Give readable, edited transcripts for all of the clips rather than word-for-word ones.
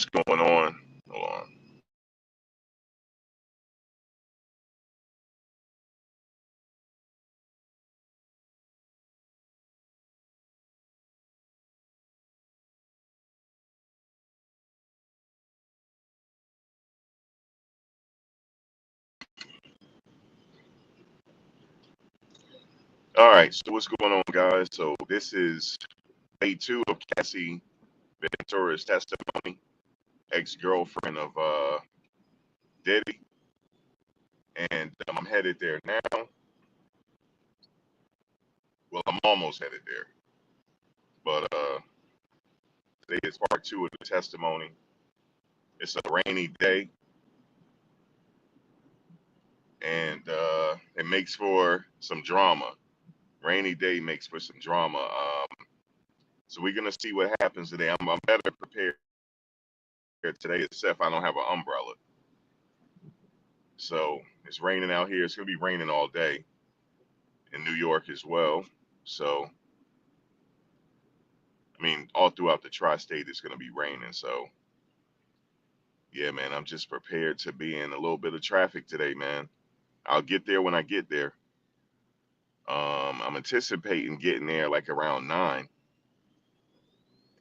what's going on. Hold on. All right, so what's going on, guys? So this is day 2 of Cassie Ventura's testimony, ex-girlfriend of Diddy, and I'm headed there now. Well, I'm almost headed there, but today is part 2 of the testimony. It's a rainy day, and it makes for some drama. Rainy day makes for some drama. So we're gonna see what happens today. I'm better prepared today, except I don't have an umbrella. So it's raining out here. It's gonna be raining all day in New York as well. So I mean, all throughout the tri-state, it's gonna be raining. So yeah, man, I'm just prepared to be in a little bit of traffic today, man. I'll get there when I get there. I'm anticipating getting there like around 9,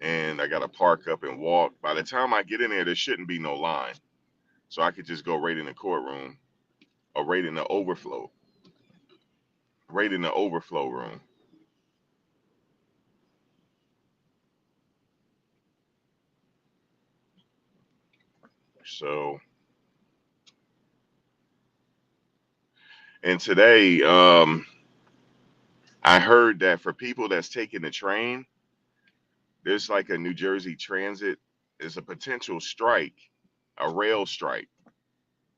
and I gotta park up and walk. By the time I get in there shouldn't be no line, so I could just go right in the courtroom or right in the overflow room. So, and today, I heard that for people that's taking the train, there's like a New Jersey Transit is a potential strike, a rail strike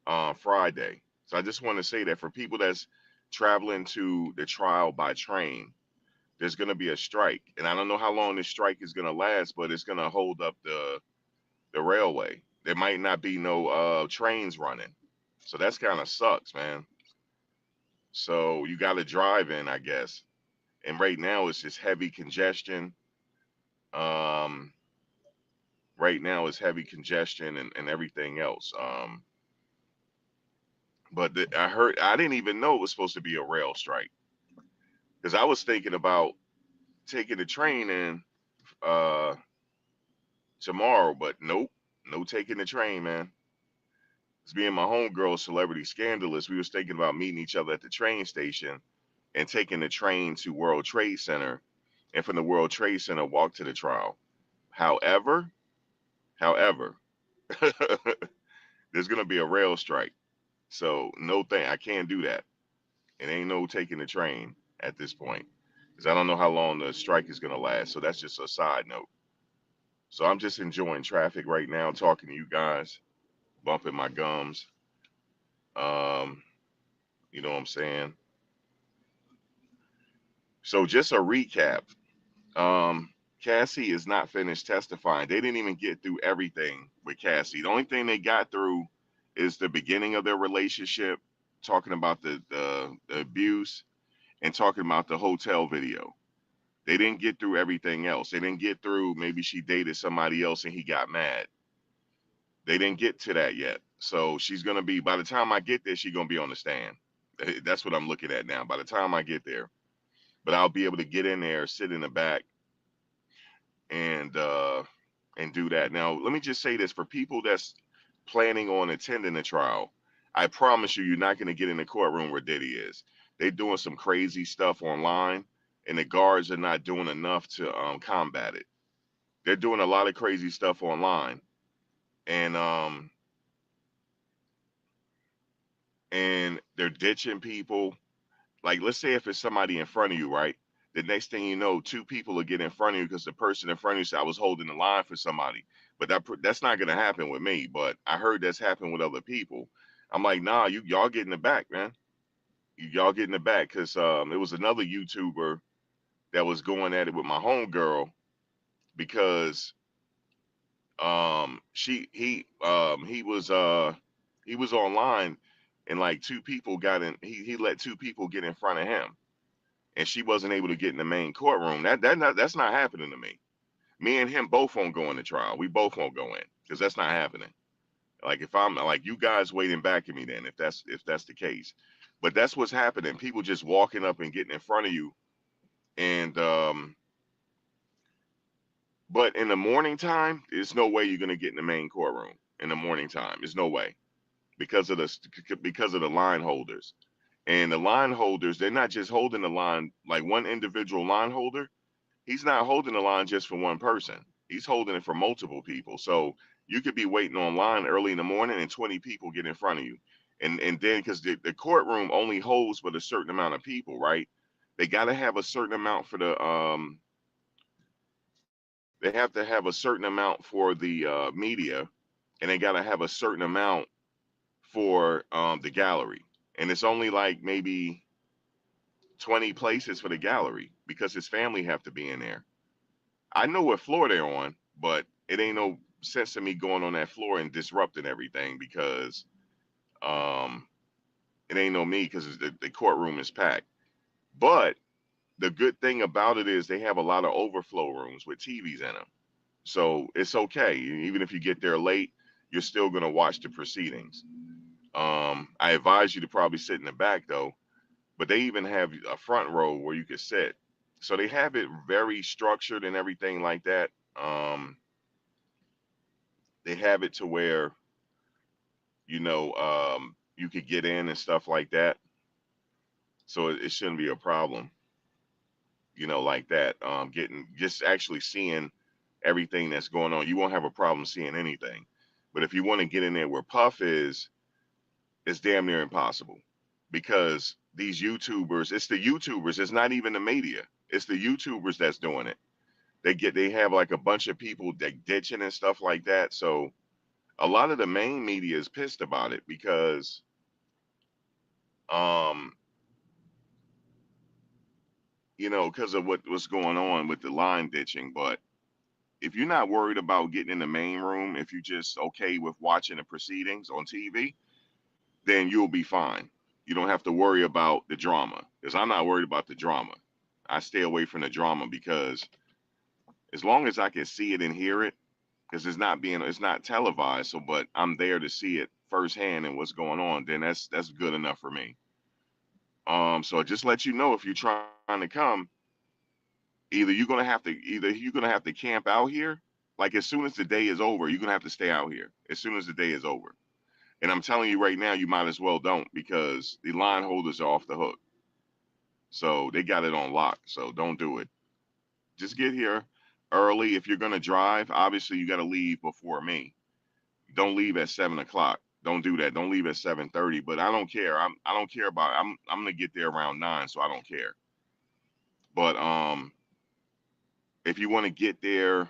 on Friday. So I just want to say that for people that's traveling to the trial by train, there's going to be a strike, and I don't know how long this strike is going to last, but it's going to hold up the railway. There might not be no trains running, so that's kind of sucks, man. So you got to drive in, I guess. And right now it's just heavy congestion. Um, right now it's heavy congestion and everything else. But I heard I didn't even know it was supposed to be a rail strike because I was thinking about taking the train in uh, tomorrow, but nope, no taking the train, man. It's me and my homegirl, Celebrity Scandalous. We was thinking about meeting each other at the train station and taking the train to World Trade Center, and from the World Trade Center walk to the trial. However, however, there's gonna be a rail strike. So no thing, I can't do that. It ain't no taking the train at this point because I don't know how long the strike is gonna last. So that's just a side note. So I'm just enjoying traffic right now, talking to you guys, bumping my gums. Um, you know what I'm saying? So just a recap. Cassie is not finished testifying. They didn't even get through everything with Cassie. The only thing they got through is the beginning of their relationship, talking about the abuse and talking about the hotel video. They didn't get through everything else. They didn't get through maybe she dated somebody else and he got mad. They didn't get to that yet. So she's gonna be by the time I get there, she's gonna be on the stand. That's what I'm looking at now. By the time I get there. But I'll be able to get in there, sit in the back, and uh and do that. Now, let me just say this for people that's planning on attending the trial. I promise you, you're not going to get in the courtroom where Diddy is. They're doing some crazy stuff online, and the guards are not doing enough to combat it. They're doing a lot of crazy stuff online, and they're ditching people. Like, let's say if it's somebody in front of you, right? The next thing you know, 2 people will get in front of you because the person in front of you said I was holding the line for somebody. But that's not gonna happen with me. But I heard that's happened with other people. I'm like, nah, y'all get in the back, man. Y'all get in the back because it was another YouTuber that was going at it with my homegirl because he was online and like 2 people got in. He let 2 people get in front of him and she wasn't able to get in the main courtroom. That's not happening to me. Me and him both won't go in the trial. We both won't go in. because that's not happening. Like if I'm like you guys waiting back at me, then if that's the case, but that's what's happening. People just walking up and getting in front of you, and but in the morning time, there's no way you're gonna get in the main courtroom in the morning time. There's no way because of the line holders. And the line holders, they're not just holding the line like one individual line holder. He's not holding the line just for one person. He's holding it for multiple people. So you could be waiting online early in the morning and 20 people get in front of you. And then because the courtroom only holds with a certain amount of people, right? They got to have a certain amount for the they have to have a certain amount for the media, and they got to have a certain amount for the gallery. And it's only like maybe 20 places for the gallery because his family have to be in there. I know what floor they're on, but it ain't no sense of me going on that floor and disrupting everything because um, it ain't no me because the courtroom is packed. But the good thing about it is they have a lot of overflow rooms with TVs in them. So it's okay. Even if you get there late, you're still going to watch the proceedings. I advise you to probably sit in the back though, but they even have a front row where you could sit. So they have it very structured and everything like that. They have it to where you could get in and stuff like that. So it shouldn't be a problem, like that. Getting just actually seeing everything that's going on, you won't have a problem seeing anything. But if you want to get in there where Puff is, it's damn near impossible because these YouTubers, it's the YouTubers, it's not even the media, it's the YouTubers that's doing it. They have like a bunch of people that ditching and stuff like that. So a lot of the main media is pissed about it because um because of what's going on with the line ditching. But if you're not worried about getting in the main room, if you're just okay with watching the proceedings on TV, then you'll be fine. You don't have to worry about the drama because I'm not worried about the drama. I stay away from the drama because as long as I can see it and hear it, because it's not televised, so but I'm there to see it firsthand and what's going on, then that's good enough for me. So just let you know if you're trying to come, either you're gonna have to camp out here, like as soon as the day is over, you're gonna have to stay out here as soon as the day is over. And I'm telling you right now, you might as well don't because the line holders are off the hook. So they got it on lock. So don't do it. Just get here early. If you're gonna drive, obviously you gotta leave before me. Don't leave at 7 o'clock. Don't do that. Don't leave at 7:30. But I don't care. I don't care about. I'm gonna get there around 9, so I don't care. But if you want to get there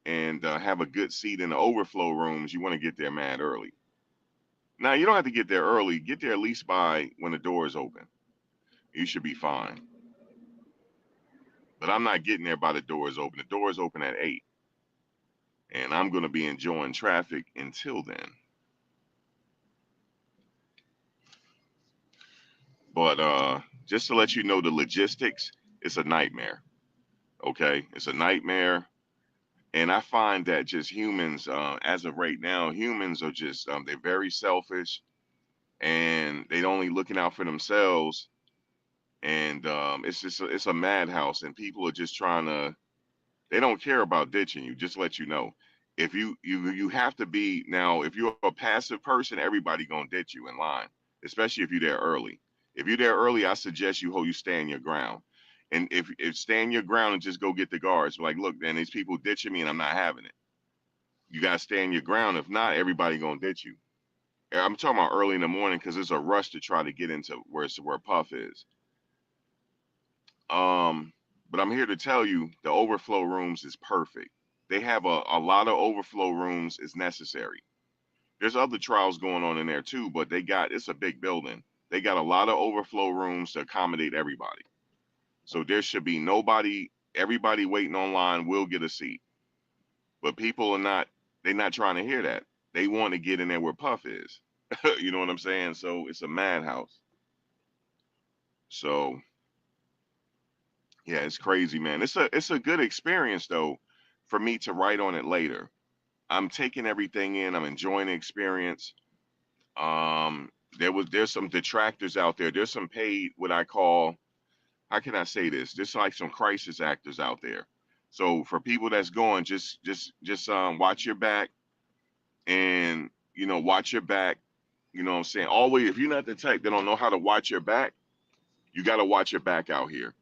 and have a good seat in the overflow rooms, you want to get there mad early. Now you don't have to get there early. Get there at least by when the door is open. You should be fine. But I'm not getting there by the doors open. The doors open at 8, and I'm gonna be enjoying traffic until then. But just to let you know, the logistics, it's a nightmare. Okay, it's a nightmare, and I find that just humans, as of right now, humans are just they're very selfish, and they only looking out for themselves, and it's a madhouse, and people are just trying to. They don't care about ditching you. Just let you know, if you have to be now. If you're a passive person, everybody gonna ditch you in line, especially if you're there early. If you're there early, I suggest you stand your ground. And if stand your ground and just go get the guards. Like, look, man, these people ditching me and I'm not having it. You gotta stand your ground. If not, everybody gonna ditch you. I'm talking about early in the morning because it's a rush to try to get into where Puff is. Um, but I'm here to tell you the overflow rooms is perfect. They have a lot of overflow rooms is necessary. There's other trials going on in there too, but it's a big building. They got a lot of overflow rooms to accommodate everybody. So there should be nobody, everybody waiting online will get a seat. But people are not, they're not trying to hear that. They want to get in there where Puff is. You know what I'm saying? So it's a madhouse. So yeah, it's crazy, man. It's a good experience though for me to write on it later. I'm taking everything in. I'm enjoying the experience. Um, there's some detractors out there. There's some paid what I call, how can I say this? There's like some crisis actors out there. So for people that's going, just watch your back, and watch your back. You know what I'm saying? Always, if you're not the type that don't know how to watch your back, you got to watch your back out here.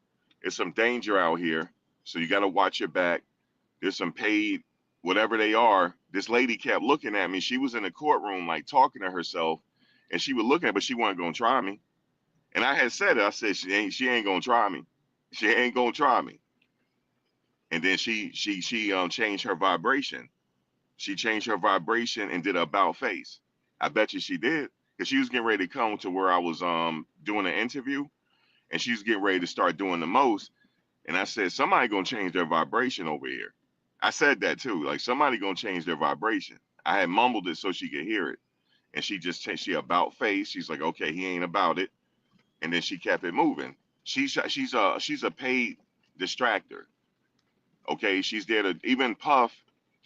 There's some danger out here, so you got to watch your back. There's some paid, whatever they are. This lady kept looking at me. She was in the courtroom, like talking to herself, and she was looking at, but she wasn't gonna try me. And I had said it. I said she ain't gonna try me. She ain't gonna try me. And then she changed her vibration. She changed her vibration and did a about face. I bet you she did, because she was getting ready to come to where I was doing an interview, and she was getting ready to start doing the most. And I said, somebody gonna change their vibration over here. I said that too, like somebody gonna change their vibration. I had mumbled it so she could hear it, and she just she about face. She's like, okay, he ain't about it, and then she kept it moving. She's a paid distractor. Okay, she's there to even Puff.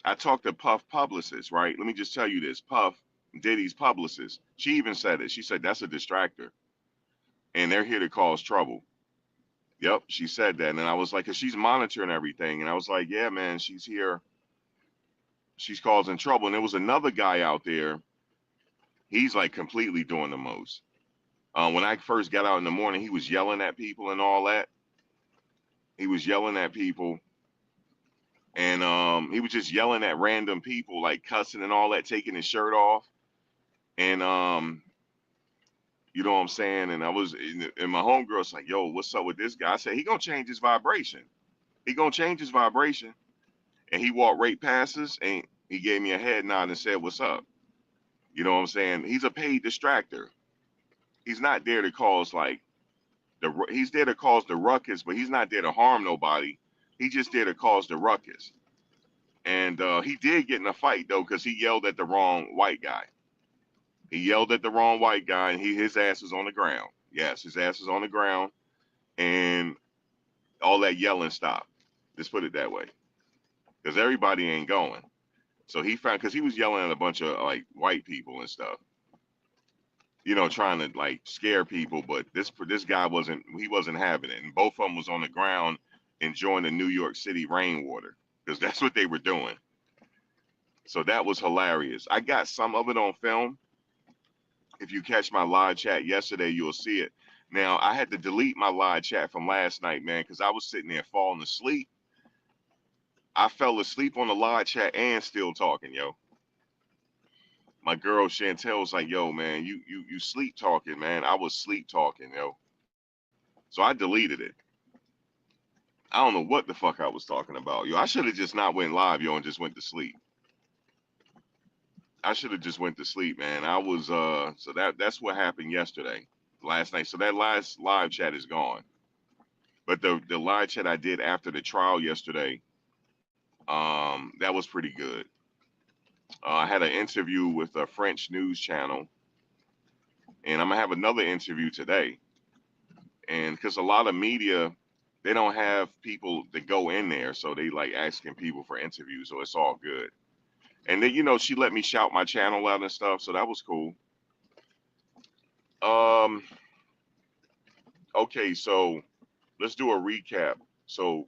I talked to Puff publicist, right? Let me just tell you this, Puff, Diddy's publicist. She even said it. She said that's a distractor, and they're here to cause trouble. Yep, she said that, and I was like, 'cause she's monitoring everything, and I was like, yeah, man, she's here, she's causing trouble. And there was another guy out there. He's like completely doing the most. When I first got out in the morning, he was yelling at people and all that. He was yelling at people, and he was just yelling at random people, like cussing and all that, taking his shirt off, and you know what I'm saying. And I was, and my homegirl's like, yo, what's up with this guy? I said, he gonna change his vibration. He gonna change his vibration. And he walked right past us, and he gave me a head nod and said, what's up? You know what I'm saying? He's a paid distractor. He's not there to cause like he's there to cause the ruckus, but he's not there to harm nobody. He's just there to cause the ruckus. And he did get in a fight though, because he yelled at the wrong white guy. He yelled at the wrong white guy, and his ass was on the ground. Yes, his ass was on the ground, and all that yelling stopped. Let's put it that way, because everybody ain't going. So he found, because he was yelling at a bunch of like white people and stuff, trying to like scare people. But this guy wasn't having it, and both of them was on the ground enjoying the New York City rainwater, because that's what they were doing. So that was hilarious. I got some of it on film. If you catch my live chat yesterday, you'll see it. Now I had to delete my live chat from last night, man, because I was sitting there falling asleep. I fell asleep on the live chat and still talking, yo. My girl Chantel was like, yo, man, you sleep talking, man. I was sleep talking, yo. So I deleted it. I don't know what the fuck I was talking about, yo. I should have just not went live, yo, and just went to sleep. I should have just went to sleep, man. I was so that's what happened yesterday, last night. So that last live chat is gone. But the live chat I did after the trial yesterday, that was pretty good. I had an interview with a French news channel, and I'm gonna have another interview today. And because a lot of media, they don't have people that go in there, so they like asking people for interviews, so it's all good. And then she let me shout my channel out and stuff, so that was cool. Um, okay, so let's do a recap. So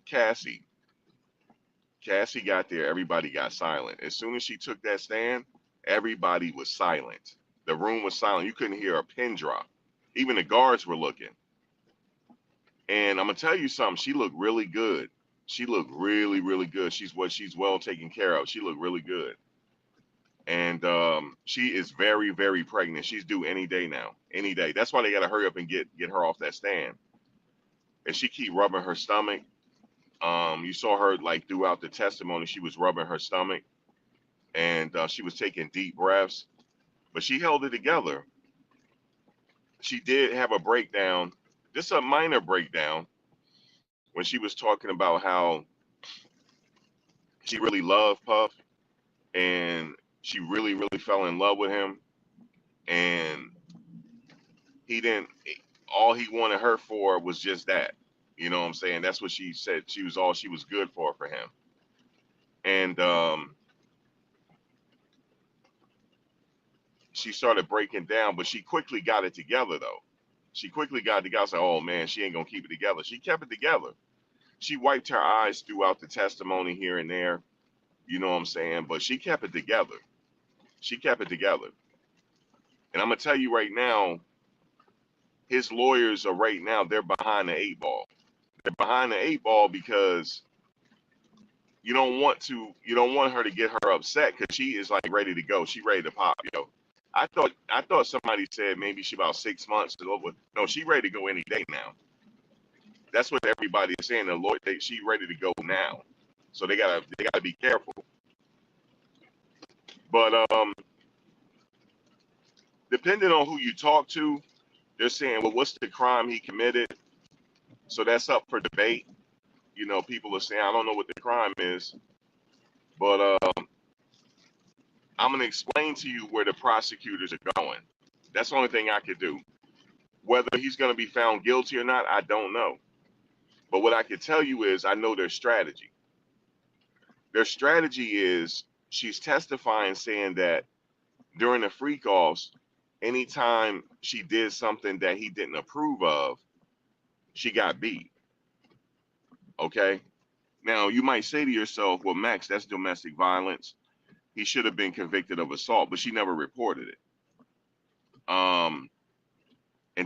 Cassie, Cassie got there, everybody got silent. As soon as she took that stand, everybody was silent. The room was silent. You couldn't hear a pin drop. Even the guards were looking. And I'm gonna tell you something. She looked really good. She looked really, really good. She's well taken care of. She looked really good. And she is very, very pregnant. She's due any day now. Any day. That's why they gotta hurry up and get her off that stand. And she keep rubbing her stomach. You saw her like throughout the testimony. She was rubbing her stomach, and she was taking deep breaths. But she held it together. She did have a breakdown, just a minor breakdown, when she was talking about how she really loved Puff, and she really, really fell in love with him, and he didn't. All he wanted her for was just that. You know what I'm saying? That's what she said. She was all she was good for him. And she started breaking down, but she quickly got it together though. She quickly got it together. I was like, oh man, she ain't gonna keep it together. She kept it together. She wiped her eyes throughout the testimony here and there. You know what I'm saying? But she kept it together. She kept it together. And I'm gonna tell you right now, his lawyers are right now, they're behind the eight ball. They're behind the eight ball because you don't want her to get her upset because she is like ready to go. She ready to pop, yo. I thought somebody said maybe she about 6 months to over. No, she ready to go any day now. That's what everybody is saying. The Lord, she ready to go now. So they gotta be careful. But depending on who you talk to, they're saying, well, what's the crime he committed? So that's up for debate. You know, people are saying, I don't know what the crime is, but I'm gonna explain to you where the prosecutors are going. That's the only thing I could do. Whether he's gonna be found guilty or not, I don't know. But what I can tell you is I know their strategy. Their strategy is she's testifying saying that during the freak offs, anytime she did something that he didn't approve of, she got beat. Okay. Now you might say to yourself, well, Max, that's domestic violence. He should have been convicted of assault, but she never reported it. And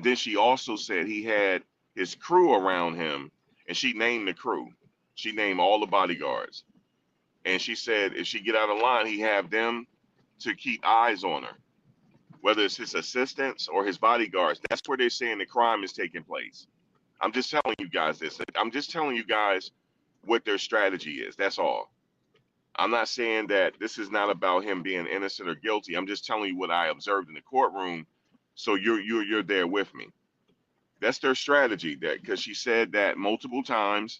then she also said he had his crew around him, and she named the crew. She named all the bodyguards. And she said if she get out of line, he have them to keep eyes on her, whether it's his assistants or his bodyguards. That's where they're saying the crime is taking place. I'm just telling you guys this. I'm just telling you guys what their strategy is. That's all. I'm not saying that this is not about him being innocent or guilty. I'm just telling you what I observed in the courtroom, so you're there with me. That's their strategy. That because she said that multiple times.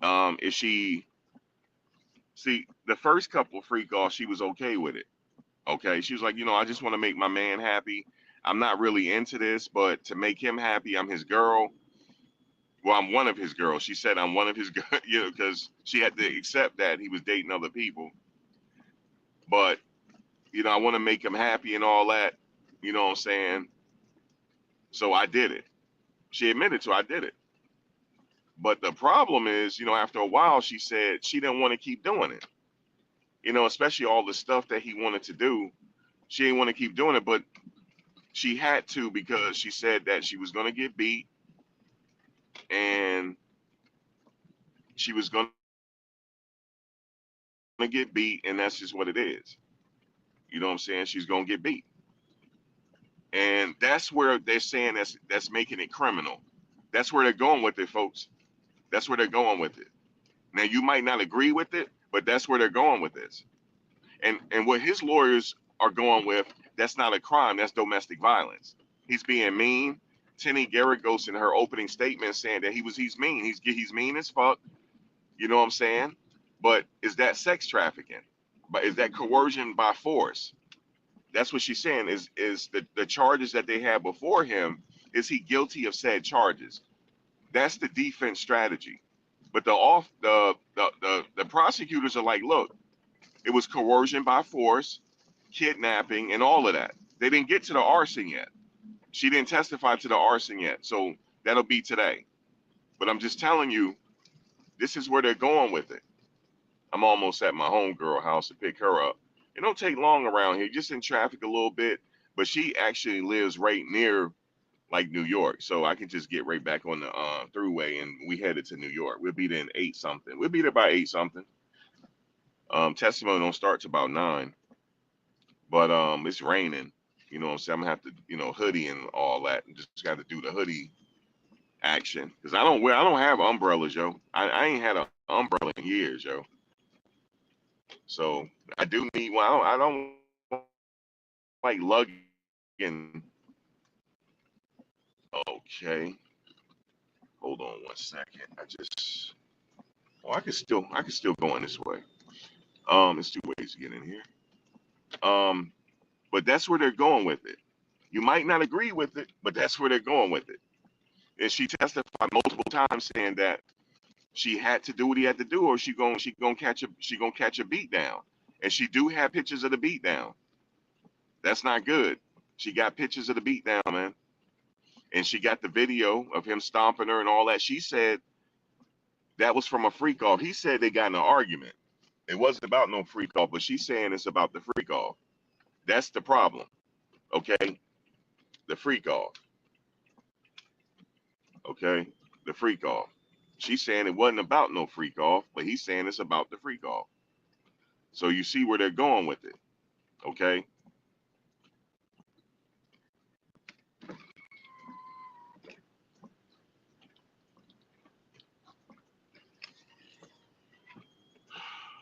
If she see the first couple of freak offs, she was okay with it. Okay, she was like, I just want to make my man happy. I'm not really into this, but to make him happy, I'm his girl. Well, I'm one of his girls. She said I'm one of his girls, because she had to accept that he was dating other people. But I want to make him happy and all that. You know what I'm saying? So I did it. She admitted to I did it. But the problem is, after a while, she said she didn't want to keep doing it. Especially all the stuff that he wanted to do. She didn't want to keep doing it, but she had to because she said that she was going to get beat and she was going to get beat, and that's just what it is. You know what I'm saying? She's going to get beat. And that's where they're saying that's making it criminal. That's where they're going with it, folks. That's where they're going with it. Now, you might not agree with it, but that's where they're going with this. And what his lawyers are going with, that's not a crime. That's domestic violence. He's being mean. Tenny Garagos in her opening statement saying that he's mean. He's mean as fuck. You know what I'm saying? But is that sex trafficking? But is that coercion by force? That's what she's saying. Is the charges that they had before him? Is he guilty of said charges? That's the defense strategy. But the prosecutors are like, look, it was coercion by force, kidnapping, and all of that. They didn't get to the arson yet. She didn't testify to the arson yet. So that'll be today. But I'm just telling you, this is where they're going with it. I'm almost at my homegirl house to pick her up. It don't take long around here, just in traffic a little bit. But she actually lives right near like New York. So I can just get right back on the throughway and we headed to New York. We'll be there in 8 something. We'll be there by 8 something. Testimony don't start till about 9. But it's raining. You know what I'm saying? I'm gonna have to, hoodie and all that, and just got to do the hoodie action because I don't have umbrellas, yo. I ain't had an umbrella in years, yo. So I do need one. I don't like lugging. Okay, hold on one second. I can still go in this way. There's 2 ways to get in here. But that's where they're going with it. You might not agree with it, but that's where they're going with it. And she testified multiple times saying that She had to do what he had to do, or she gonna catch a beat down. And she do have pictures of the beat down. That's not good. She got pictures of the beat down, man. And she got the video of him stomping her and all that. She said that was from a freak off. He said they got in an argument. It wasn't about no freak off, but she's saying it's about the freak off. That's the problem. Okay? The freak off. Okay? The freak off. She's saying it wasn't about no freak off, but he's saying it's about the freak off. So you see where they're going with it. Okay?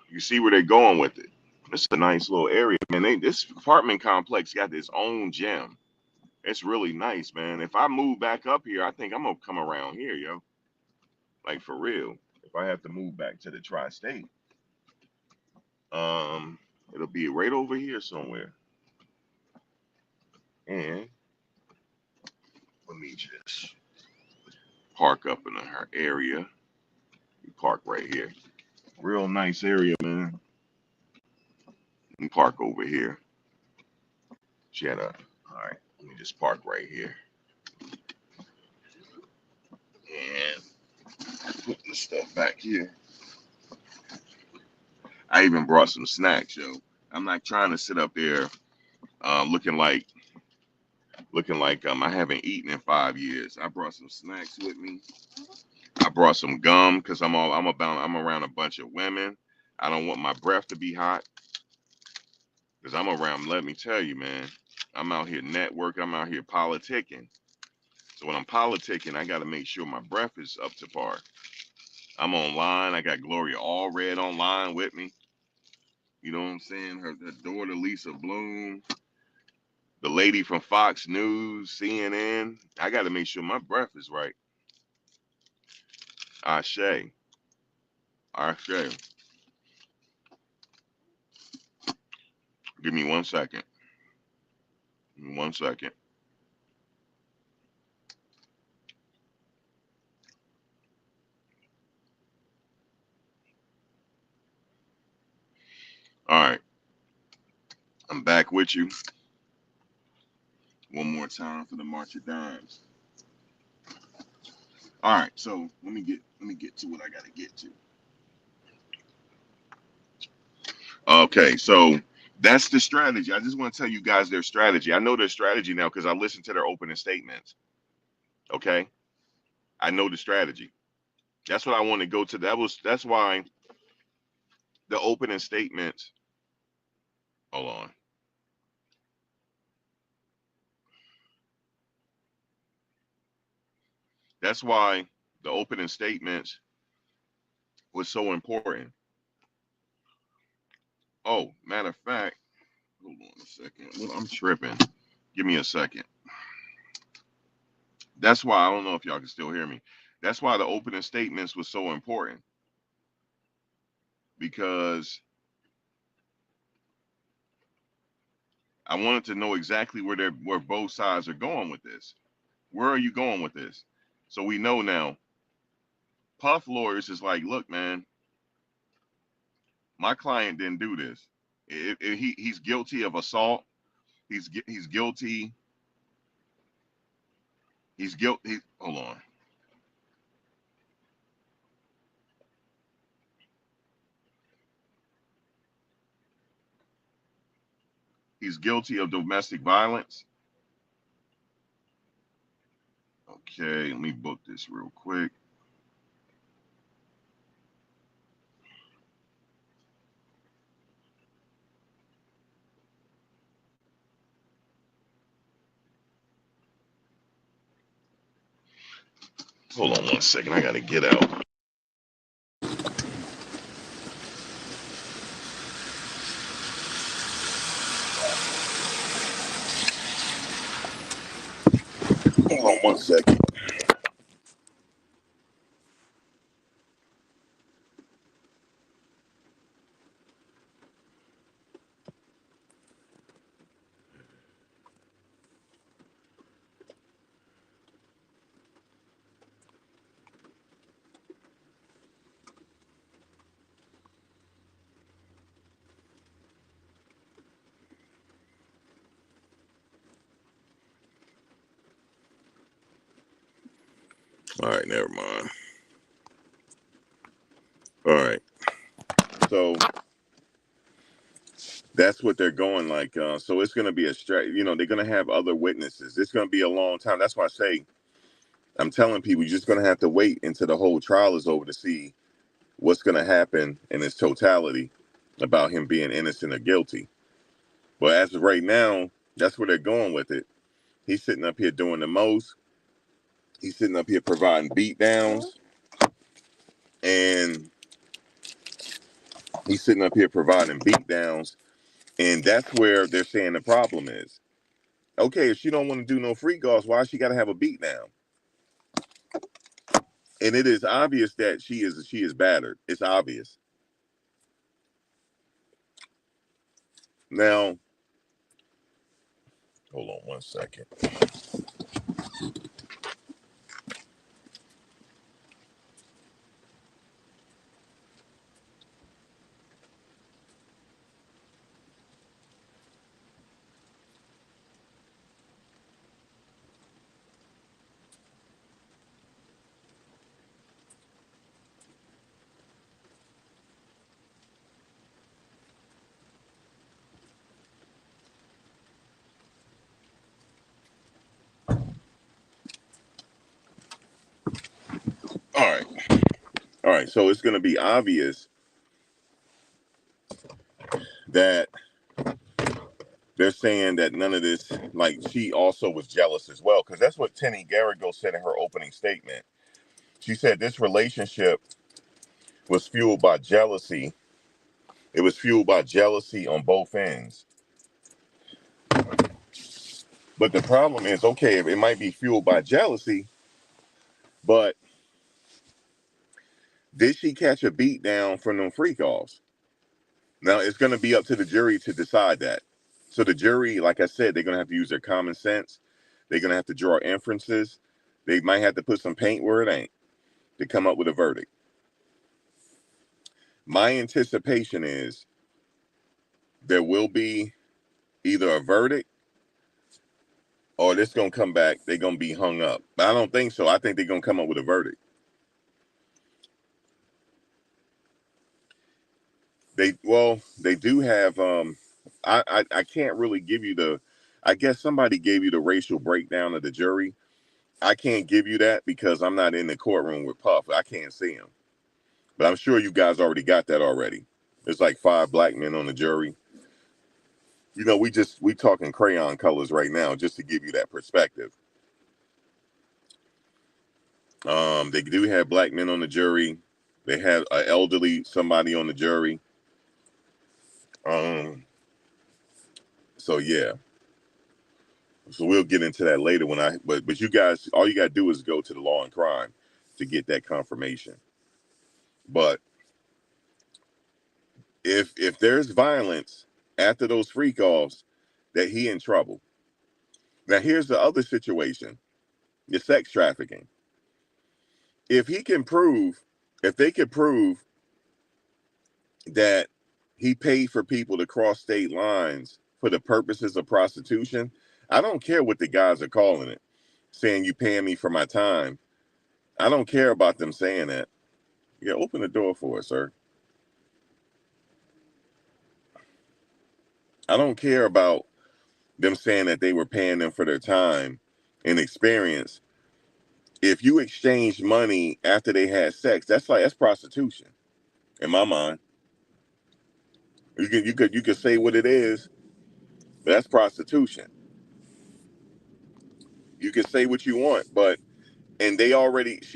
You see where they're going with it. It's a nice little area, man. This apartment complex got its own gym. It's really nice, man. If I move back up here, I think I'm gonna come around here, yo. Like for real. If I have to move back to the tri-state, um, it'll be right over here somewhere. And let me just park up in her area. We park right here. Real nice area, man. We park over here. She had a. All right. Let me just park right here. And put the stuff back here. I even brought some snacks, yo. I'm not trying to sit up there looking like I haven't eaten in 5 years. I brought some snacks with me. I brought some gum because I'm around a bunch of women. I don't want my breath to be hot because I'm around. Let me tell you, man, I'm out here networking. I'm out here politicking. So when I'm politicking, I got to make sure my breath is up to par. I'm online. I got Gloria Allred online with me. You know what I'm saying? Her daughter, Lisa Bloom, the lady from Fox News, CNN. I got to make sure my breath is right. Ashe. Ashe. Give me 1 second. 1 second. All right. I'm back with you. One more time for the March of Dimes. All right. So let me get to what I gotta get to. Okay. So that's the strategy. I just want to tell you guys their strategy. I know their strategy now because I listened to their opening statements. Okay. I know the strategy. That's what I want to go to. That's why the opening statements. Hold on. That's why the opening statements was so important. Oh, matter of fact, hold on a second. Well, I'm tripping. Give me a second. That's why I don't know if y'all can still hear me. That's why the opening statements was so important because I wanted to know exactly where both sides are going with this. Where are you going with this? So we know now. Puff lawyers is like, look, man, my client didn't do this. He's guilty of assault. He's guilty. He's guilty. Hold on. He's guilty of domestic violence. Okay, let me book this real quick. Hold on 1 second. I gotta get out. Hold on 1 second. right, never mind. All right. So that's what they're going like. So it's going to be a straight, they're going to have other witnesses. It's going to be a long time. That's why I say, I'm telling people, you're just going to have to wait until the whole trial is over to see what's going to happen in its totality about him being innocent or guilty. But as of right now, that's where they're going with it. He's sitting up here doing the most. He's sitting up here providing beat downs. And he's sitting up here providing beat downs. And that's where they're saying the problem is. Okay, if she don't want to do no free golf, why she got to have a beat down? And it is obvious that she is battered. It's obvious. Now, hold on one second. All right. All right. So it's going to be obvious that they're saying that none of this, like she also was jealous as well, because that's what Tenny Garrigo said in her opening statement. She said this relationship was fueled by jealousy. It was fueled by jealousy on both ends. But the problem is, okay, it might be fueled by jealousy, but did she catch a beat down from them freak offs? Now, it's going to be up to the jury to decide that. So the jury, like I said, they're going to have to use their common sense. They're going to have to draw inferences. They might have to put some paint where it ain't to come up with a verdict. My anticipation is there will be either a verdict or this going to come back, they're going to be hung up. But I don't think so. I think they're going to come up with a verdict. They do have, I can't really give you I guess somebody gave you the racial breakdown of the jury. I can't give you that because I'm not in the courtroom with Puff. I can't see him. But I'm sure you guys already got that already. There's like 5 black men on the jury. We talking crayon colors right now just to give you that perspective. They do have black men on the jury. They have an elderly somebody on the jury. So yeah. So we'll get into that later but you guys, all you gotta do is go to the Law and Crime to get that confirmation. But if there's violence after those freak offs, that he in trouble. Now here's the other situation: the sex trafficking. If they can prove that he paid for people to cross state lines for the purposes of prostitution, I don't care what the guys are calling it, saying you paying me for my time. I don't care about them saying that. Yeah, open the door for us, sir. I don't care about them saying that they were paying them for their time and experience. If you exchange money after they had sex, that's prostitution, in my mind. You could say what it is, but that's prostitution. You can say what you want, but she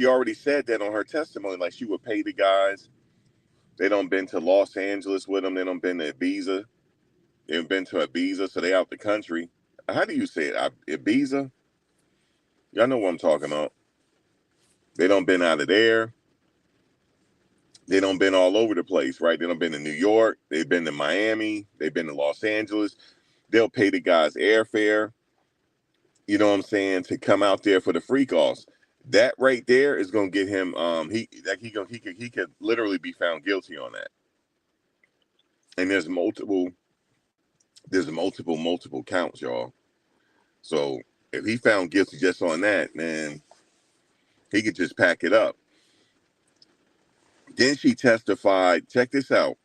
already said that on her testimony, like she would pay the guys. They don't been to Los Angeles with them. They don't been to Ibiza. They've been to Ibiza, so they out the country. How do you say it? Ibiza? Y'all know what I'm talking about. They don't been out of there. They don't been all over the place, right? They don't been to New York. They've been to Miami. They've been to Los Angeles. They'll pay the guys airfare, you know what I'm saying, to come out there for the freak offs. That right there is gonna get him. He could literally be found guilty on that. And there's multiple counts, y'all. So if he found guilty just on that, man, He could just pack it up. Then she testified, check this out.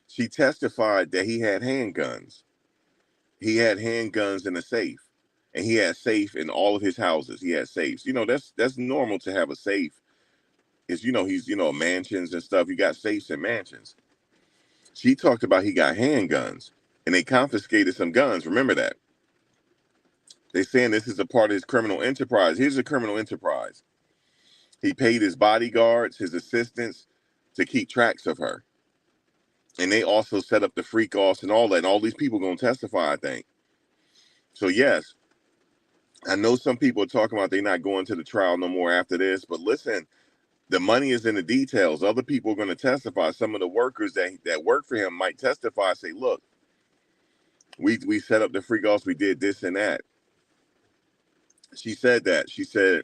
She testified that he had handguns. He had handguns in a safe. And he had safe in all of his houses. He had safes. You know, that's normal to have a safe. Is, you know, he's, you know, mansions and stuff. You got safes in mansions. She talked about he got handguns. And they confiscated some guns. Remember that. They saying this is a part of his criminal enterprise. Here's a criminal enterprise. He paid his bodyguards, his assistants, to keep tracks of her. And they also set up the freak offs and all that. And all these people going to testify, I think. So, yes, I know some people are talking about they not going to the trial no more after this. But listen, the money is in the details. Other people are going to testify. Some of the workers that work for him might testify, say, look, we set up the freak offs. We did this and that. She said that. She said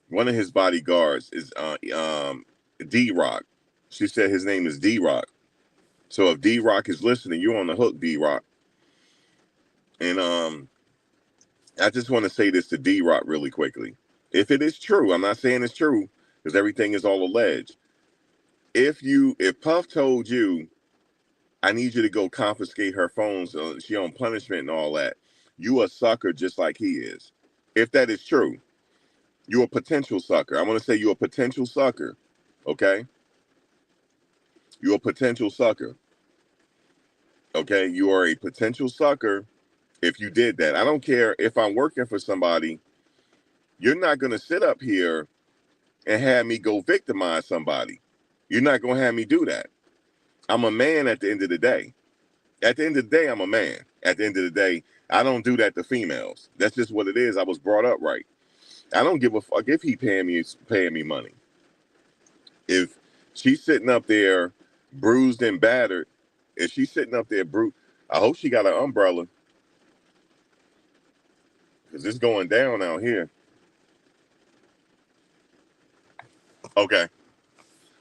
one of his bodyguards is D-Rock. She said his name is D-Rock. So if D-Rock is listening, you're on the hook, D-Rock. And I just want to say this to D-Rock really quickly. If it is true, I'm not saying it's true, because everything is all alleged. If Puff told you, I need you to go confiscate her phones, she on punishment and all that, you a sucker just like he is. If that is true, you're a potential sucker. I want to say you're a potential sucker, okay? You're a potential sucker. Okay, you are a potential sucker if you did that. I don't care if I'm working for somebody. You're not going to sit up here and have me go victimize somebody. You're not going to have me do that. I'm a man at the end of the day. At the end of the day, I'm a man. At the end of the day, I don't do that to females. That's just what it is. I was brought up right. I don't give a fuck if he paying me money. If she's sitting up there bruised and battered, if she's sitting up there bruised, I hope she got an umbrella. Because it's going down out here. Okay.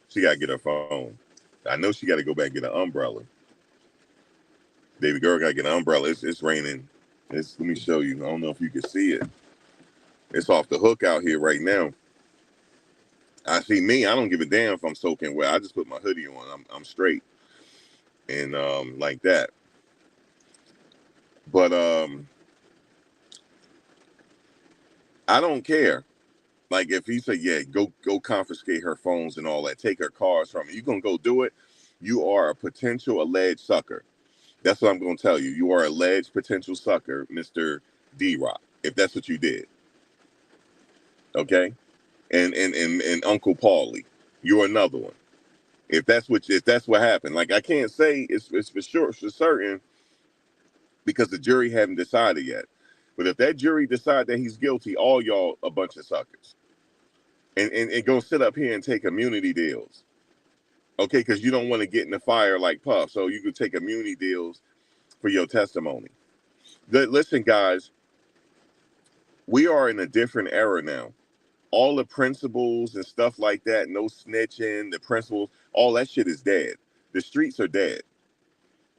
She got to get her phone. I know she got to go back and get an umbrella. Baby girl got to get an umbrella. It's raining. Let me show you. I don't know if you can see it. It's off the hook out here right now. I see me. I don't give a damn if I'm soaking wet. I just put my hoodie on. I'm straight. And like that. But I don't care. Like if he say, yeah, go confiscate her phones and all that, take her cars from her, you gonna go do it, you are a potential alleged sucker. That's what I'm gonna tell you. You are alleged potential sucker, Mr. D-Rock, if that's what you did. Okay? And Uncle Paulie, you're another one. If that's what happened. Like I can't say it's for sure, for certain, because the jury haven't decided yet. But if that jury decide that he's guilty, all y'all a bunch of suckers. And go sit up here and take immunity deals. Okay, because you don't want to get in the fire like Puff. So you could take immunity deals for your testimony. Listen, guys, we are in a different era now. All the principles and stuff like that, no snitching, the principles, all that shit is dead. The streets are dead.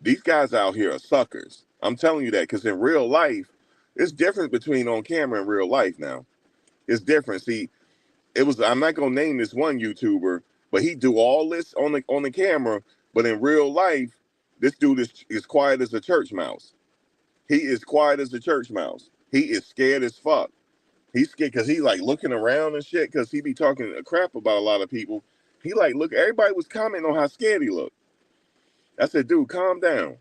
These guys out here are suckers. I'm telling you that because in real life, it's different between on camera and real life now. It's different. See, I'm not gonna name this one YouTuber, but he do all this on the camera, but in real life, this dude is quiet as a church mouse. He is quiet as a church mouse. He is scared as fuck. He's scared because he like looking around and shit because he be talking crap about a lot of people. He like, look, everybody was commenting on how scared he looked. I said, dude, calm down.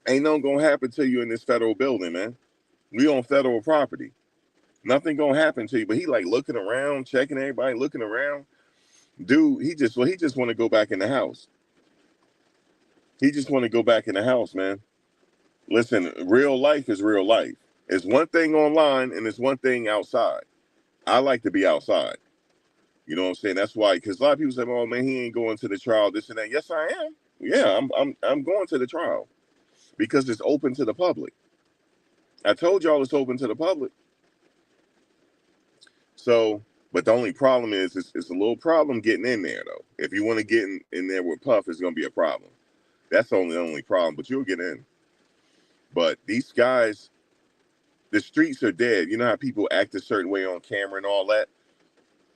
Ain't nothing gonna happen to you in this federal building, man. We on federal property. Nothing gonna happen to you. But he like looking around, checking everybody, looking around. Dude, he just want to go back in the house. He just want to go back in the house, man. Listen, real life is real life. It's one thing online and it's one thing outside. I like to be outside. You know what I'm saying? That's why, because a lot of people say, "Oh man, he ain't going to the trial, this and that." Yes, I am. Yeah, I'm going to the trial because it's open to the public. I told y'all it's open to the public. So, but the only problem is it's a little problem getting in there though. If you want to get in there with Puff, it's gonna be a problem. That's the only problem, but you'll get in. But these guys, the streets are dead. You know how people act a certain way on camera and all that?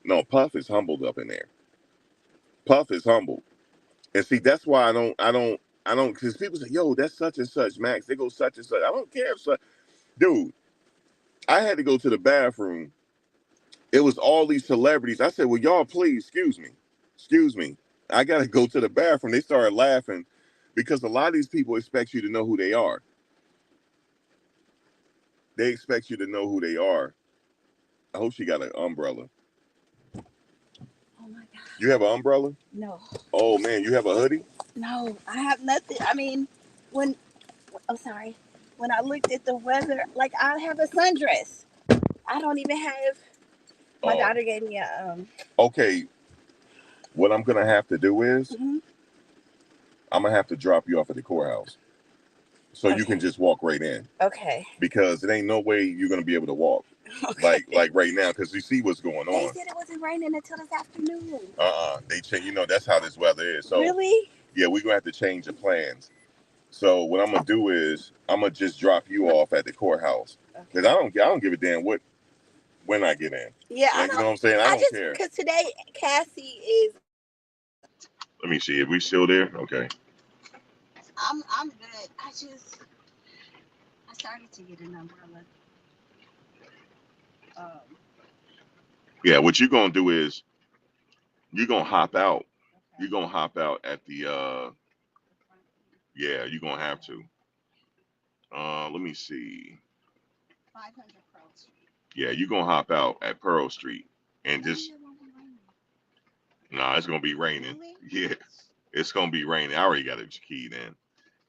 No, Puff is humbled up in there. Puff is humbled. And see, that's why I don't, because people say, yo, that's such and such, Max. They go such and such. I don't care if such. Dude, I had to go to the bathroom. It was all these celebrities. I said, well, y'all, please, excuse me. Excuse me. I got to go to the bathroom. They started laughing because a lot of these people expect you to know who they are. They expect you to know who they are. I hope she got an umbrella. Oh my God. You have an umbrella? No. Oh, man, you have a hoodie? No, I have nothing. I mean, when, oh, sorry. When I looked at the weather, like I have a sundress. I don't even have, my daughter gave me a, Okay, what I'm going to have to do is I'm going to have to drop you off at the courthouse. So you can just walk right in. Okay. Because it ain't no way you're going to be able to walk. Okay. Like right now, because you see what's going on. They said it wasn't raining until this afternoon. They change. You know, that's how this weather is. So really? Yeah, we're going to have to change the plans. So what I'm going to do is I'm going to just drop you off at the courthouse. Because I don't give a damn when I get in. Yeah, like, you know what I'm saying? I don't care. Because today Cassie is. Let me see. If we still there? Okay. I'm good. I started to get an umbrella. Yeah, what you're going to do is you're going to hop out. Okay. You're going to hop out at the, yeah, you're going to have to. Let me see. 500 Pearl Street. Yeah, you're going to hop out at Pearl Street and just. Nah, it's going to be raining. Really? Yeah, it's going to be raining. I already got it keyed in.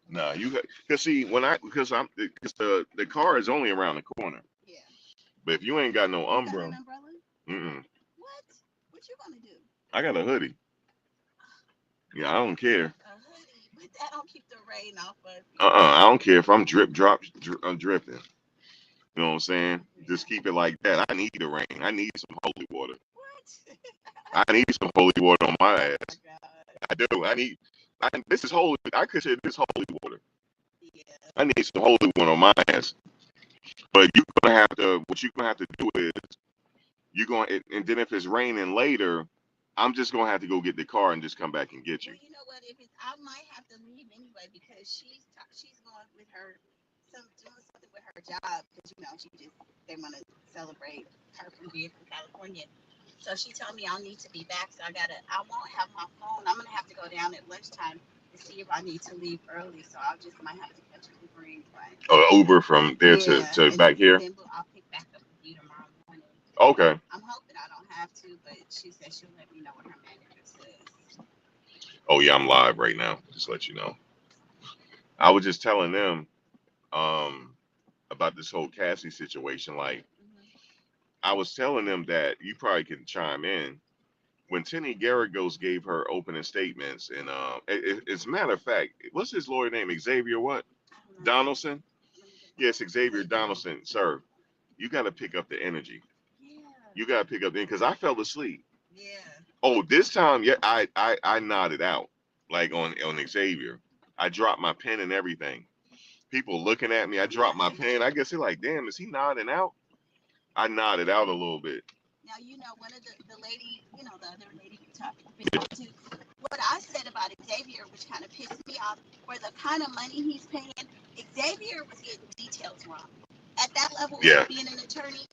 Nah, because see, because the car is only around the corner. Yeah. But if you ain't got no umbrella. Got an umbrella? What? What you gonna do? I got a hoodie. Yeah, I don't care. A hoodie, but that don't keep the rain off us. I don't care if I'm I'm dripping. You know what I'm saying? Yeah. Just keep it like that. I need the rain. I need some holy water. What? I need some holy water on my ass. Oh, I do. This is holy. I consider this holy water. Yeah. I need some holy water on my ass. But what you're gonna have to do is and then if it's raining later, I'm just gonna have to go get the car and just come back and get you. Well, you know what? I might have to leave anyway because she's going with her doing something with her job because they want to celebrate her from being from California. So she told me I'll need to be back. So I won't have my phone. I'm gonna have to go down at lunchtime to see if I need to leave early. So might have to catch an Uber anyway. Oh, Uber from there to back here. Then I'll pick back up with you tomorrow morning. Okay. I'm hoping I don't have to, but she said she'll let me know what her manager says. Oh yeah, I'm live right now. Just to let you know. I was just telling them about this whole Cassie situation. Like, I was telling them that you probably can chime in. When Tenny Garagos gave her opening statements, and as a matter of fact, what's his lawyer name? Xavier what? Donaldson? Yes, Xavier Donaldson, sir. You got to pick up the energy. Yeah. You got to pick up the because I fell asleep. Yeah. Oh, this time, yeah, I nodded out like on Xavier. I dropped my pen and everything. People looking at me. I dropped my pen. I guess they're like, damn, is he nodding out? I nodded out a little bit. Now, one of the lady, the other lady we talked to, what I said about Xavier, which kind of pissed me off, for the kind of money he's paying, Xavier was getting details wrong. At that level of being an attorney,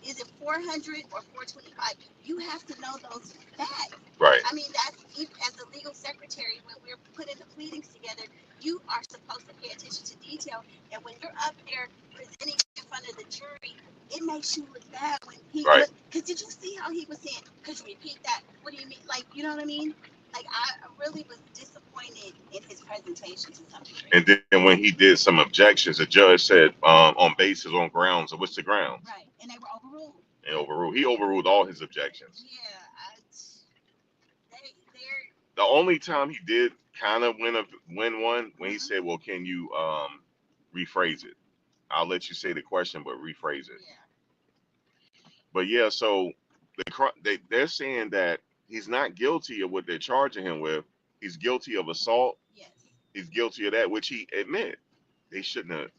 is it 400 or 425, you have to know those facts. Right. I mean, that's as a legal secretary, when we're putting the pleadings together, you are supposed to pay attention to detail. And when you're up there presenting in front of the jury, it makes you look bad when he. Right. Because did you see how he was saying? Could you repeat that? What do you mean? Like, you know what I mean? Like, I really was disappointed in his presentation to some degree. And then when he did some objections, the judge said, on basis, on grounds, what's the grounds? Right, and they were overruled. He overruled all his objections. Yeah, the only time he did kind of win one when he said, well, can you rephrase it? I'll let you say the question, but rephrase it. Yeah. But yeah, so they're saying that he's not guilty of what they're charging him with. He's guilty of assault. Yes. He's guilty of that, which he admitted. They shouldn't have.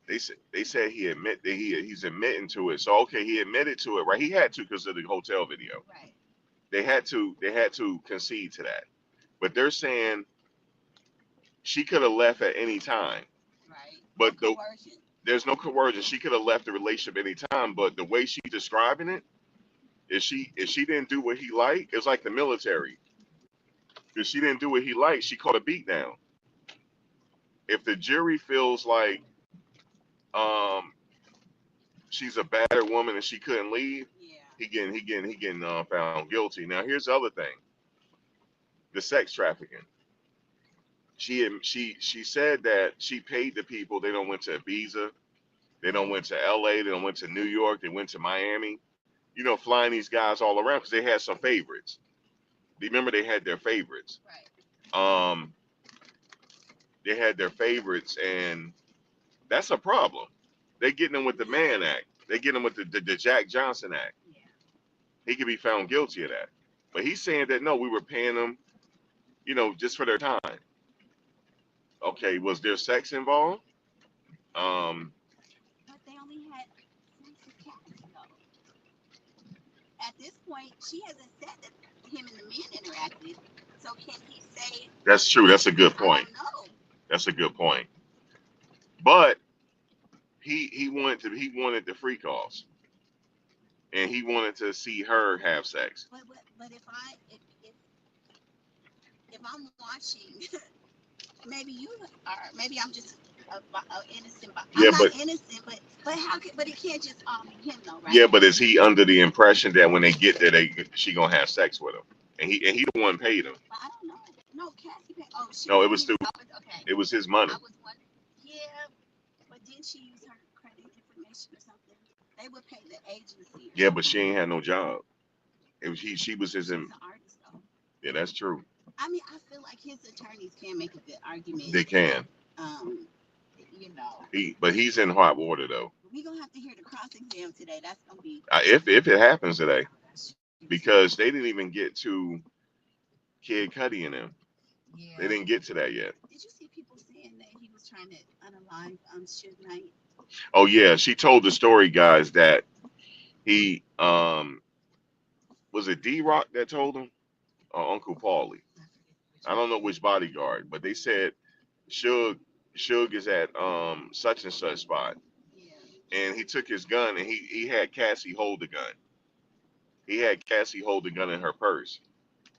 They said he's admitting to it. So okay, he admitted to it, right? He had to because of the hotel video. Right. They had to concede to that. But they're saying she could have left at any time. Right. No But coercion. there's no coercion. She could have left the relationship any time. But the way she's describing it, if she didn't do what he liked, it's like the military. If she didn't do what he liked, she caught a beat down. If the jury feels like um she's a battered woman and she couldn't leave, Yeah. he getting found guilty. Now here's the other thing: the sex trafficking. She said that she paid the people. They don't went to Ibiza, they don't went to L.A., they don't went to New York, they went to Miami. Flying these guys all around because they had some favorites. Remember, they had their favorites. Right. Um, they had their favorites, and that's a problem. They getting them with the Mann Act. They getting them with the Jack Johnson Act. Yeah. He could be found guilty of that. But he's saying that no, we were paying them, just for their time. Okay, was there sex involved? Um, But they only had sex with Cassie though. At this point, she hasn't said that him and the men interacted. So can he say, that's true. That's a good I point. don't know? That's a good point. But he wanted the free calls, and he wanted to see her have sex. But if I'm watching, maybe you are. Maybe I'm just a innocent. I'm Yeah, not but innocent, but how can? But it can't just all be him though, yeah, right? but is he under the impression that when they get there, she gonna have sex with him, and he the one paid him? But I don't know. No, Cassie. Oh, No, it he was was through. helping. Okay, It was his money. I was wondering. Yeah, but didn't she use her credit information or something? They would pay the agency or Yeah, but something. she ain't had no job. It was he. She was his. She's an artist though. Yeah, that's true. I mean, I feel like his attorneys can make a good argument. They can. Um, you know, But he's in hot water though. we gonna have to hear the cross exam today. That's gonna be. If it happens today, Shoot. because they didn't even get to Kid Cudi and them. They Yeah. didn't get to that yet. Did you see people saying that he was trying to unalive Suge Knight? Oh yeah, she told the story, guys, that he was it D Rock that told him or Uncle Paulie. I forget which I one. don't know which bodyguard, but they said Suge Suge is at such and such spot, Yeah. and he took his gun and he had Cassie hold the gun. He had Cassie hold the gun in her purse,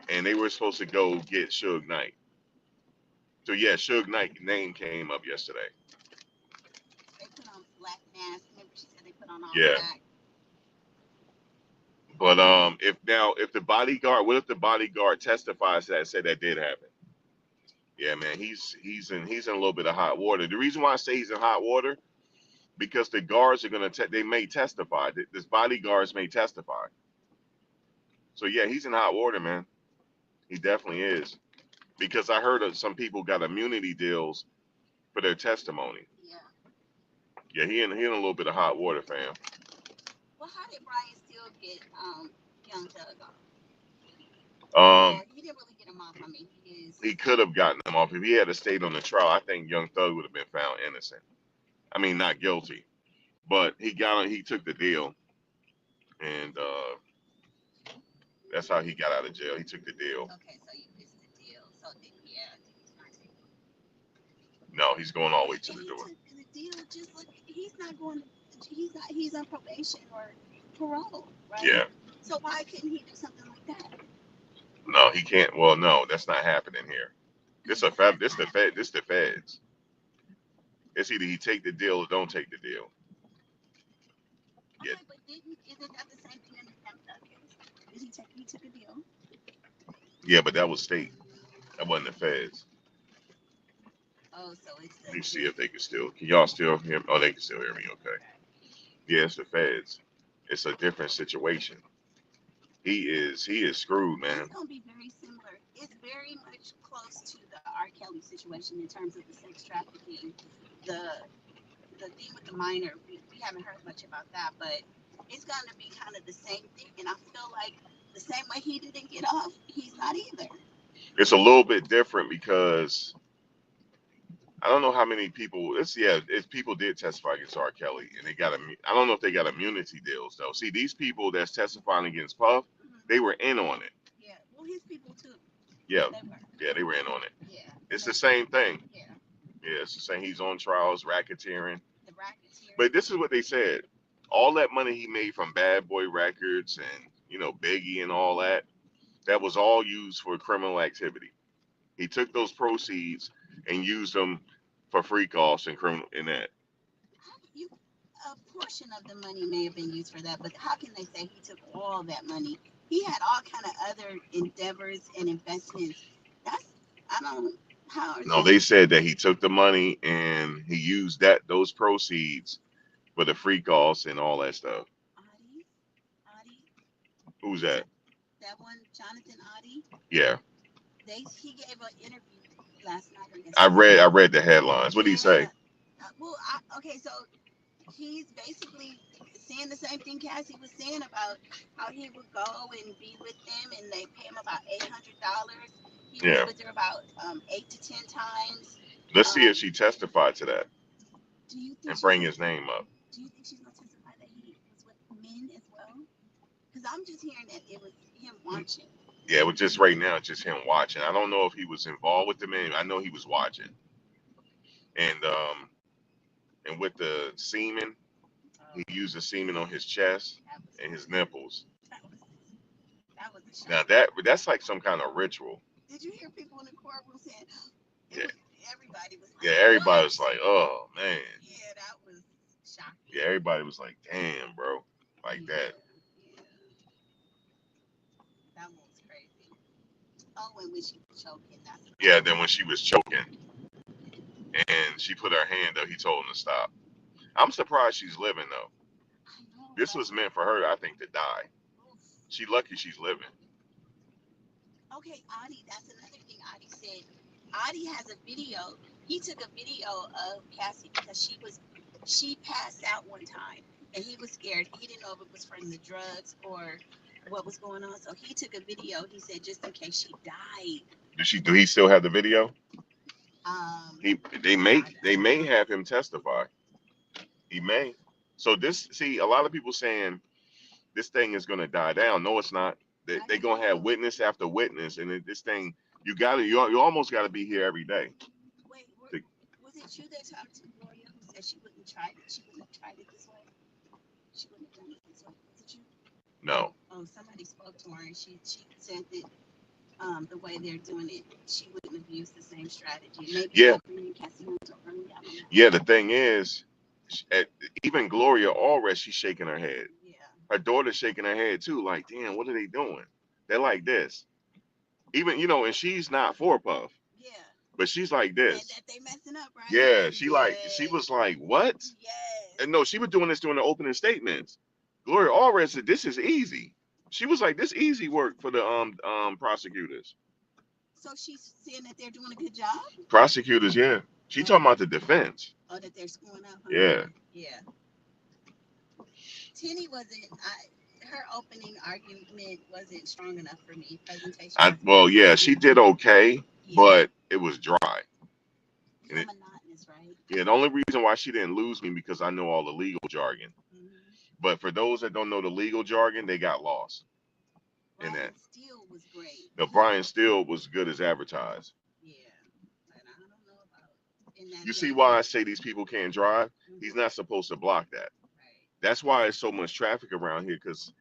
and they were supposed to go get Suge Knight. So yeah, Suge Knight name came up yesterday. They put on black masks. Remember, she said they put on all Yeah, black. but if the bodyguard, what if the bodyguard testifies to that, say that did happen? Yeah, man, he's in a little bit of hot water. The reason why I say he's in hot water because the guards are gonna they may testify. This bodyguards may testify. So yeah, he's in hot water, man. He definitely is. Because I heard of some people got immunity deals for their testimony. Yeah. Yeah, he in a little bit of hot water, fam. Well, how did Brian still get Young Thug off? Um, Or he didn't really get him off. I mean, he is. he could have gotten him off if he had stayed on the trial. I think Young Thug would have been found innocent. I mean, not guilty, but he took the deal, and that's how he got out of jail. He took the deal. Okay, so you missed the deal. So then, yeah, he's not taking. No, he's going all the way to And the he door. took the deal just like he's not going. He's not. He's on probation or parole, right? Yeah. So why couldn't he do something like that? No, he can't. Well, no, that's not happening here. This the feds. It's either he take the deal or don't take the deal. Yeah. Okay, but isn't that the same thing in the Thug case? Did he took a deal? Yeah, but that was state. That wasn't the feds. Oh, so it's Let the me see if they can still. Can y'all still hear me? Oh, they can still hear me. Okay. Yeah, it's the feds. It's a different situation. He is screwed, It's man. gonna be very similar. It's very much close to the R. Kelly situation in terms of the sex trafficking, the the thing with the minor. We haven't heard much about that, but it's gonna be kind of the same thing. And I feel like the same way he didn't get off, he's not either. It's a little bit different because I don't know how many people. It's people did testify against R. Kelly, and they got I don't know if they got immunity deals though. See, these people that's testifying against Puff, they were in on it. Yeah. Well, his people too. Yeah, They were. yeah, they were in on it. Yeah. It's the same thing. Yeah. Yeah, it's the same. He's on trials, racketeering. The racketeering. But this is what they said. All that money he made from Bad Boy Records and Biggie and all that, that was all used for criminal activity. He took those proceeds and used them for freak offs and criminal in that. You, a portion of the money may have been used for that, but how can they say he took all that money? He had all kind of other endeavors and investments. That's I don't. How are No, they? they said that he took the money and he used those proceeds for the freak offs and all that stuff. Audie, Who's that? that one, Jonathan Audie. Yeah, He gave an interview last night or I yesterday. read the headlines. What did he say? Okay, so he's basically saying the same thing Cassie was saying about how he would go and be with them, and they pay him about $800. He was Yeah. with her about 8 to 10 times. Let's see if she testified to that Do you think and bring his name up. Do you think she's gonna testify that he was with men as well? Because I'm just hearing that it was him watching. Yeah, it was just right now, just him watching. I don't know if he was involved with the man. I know he was watching. And with the semen, he used the semen on his chest and his nipples. That was a shock. Now that's like some kind of ritual. Did you hear people in the courtroom saying? Yeah. Everybody was like, Yeah, everybody was like, oh man. Yeah, that was shocking. Yeah, everybody was like, damn, bro. Like that. Yeah. That one was crazy. Oh, and when she was choking, Yeah, then when she was choking and she put her hand up, he told him to stop. I'm surprised she's living though. I know. This was meant for her, I think, to die. Oof. She lucky she's living. Okay, Audie, that's another thing Audie said. Audie has a video. He took a video of Cassie because she passed out one time and he was scared. He didn't know if it was from the drugs or what was going on. So he took a video. He said just in case she died. Do he still have the video? They I may have him testify. He may. So a lot of people saying this thing is gonna die down. No, it's not. They're gonna have witness after witness, and this thing you almost gotta be here every day. Wait, was it you that talked to Gloria who said she wouldn't try it? She wouldn't have tried it this way. She wouldn't have done it this way. Was it you? No. Oh, somebody spoke to her and she said that the way they're doing it, she wouldn't have used the same strategy. Maybe Yeah. Cassie Ventura, I don't know. Yeah. The thing is, even Gloria already she's shaking her head. Yeah. Her daughter's shaking her head too. Like, damn, what are they doing? They're like this. Even and she's not for Puff. Yeah. But she's like this. That they messing up, right? Yeah. She was like, what? Yes. And no, she was doing this during the opening statements. Gloria already said this is easy. She was like, this easy work for the prosecutors. So she's saying that they're doing a good job? Prosecutors, yeah. She talking about the defense. Oh, that they're screwing up. Huh? Yeah. Yeah. Tinny wasn't. Her opening argument wasn't strong enough for me. Presentation. Well, yeah, she did okay, but it was dry. Monotonous, right? Yeah. The only reason why she didn't lose me because I know all the legal jargon. Mm-hmm. But for those that don't know the legal jargon, they got lost. Brian Steele was great. No, Brian Steele was good as advertised. Yeah, but I don't know about. You see why I say these people can't drive? Mm-hmm. He's not supposed to block that. Right. That's why there's so much traffic around here because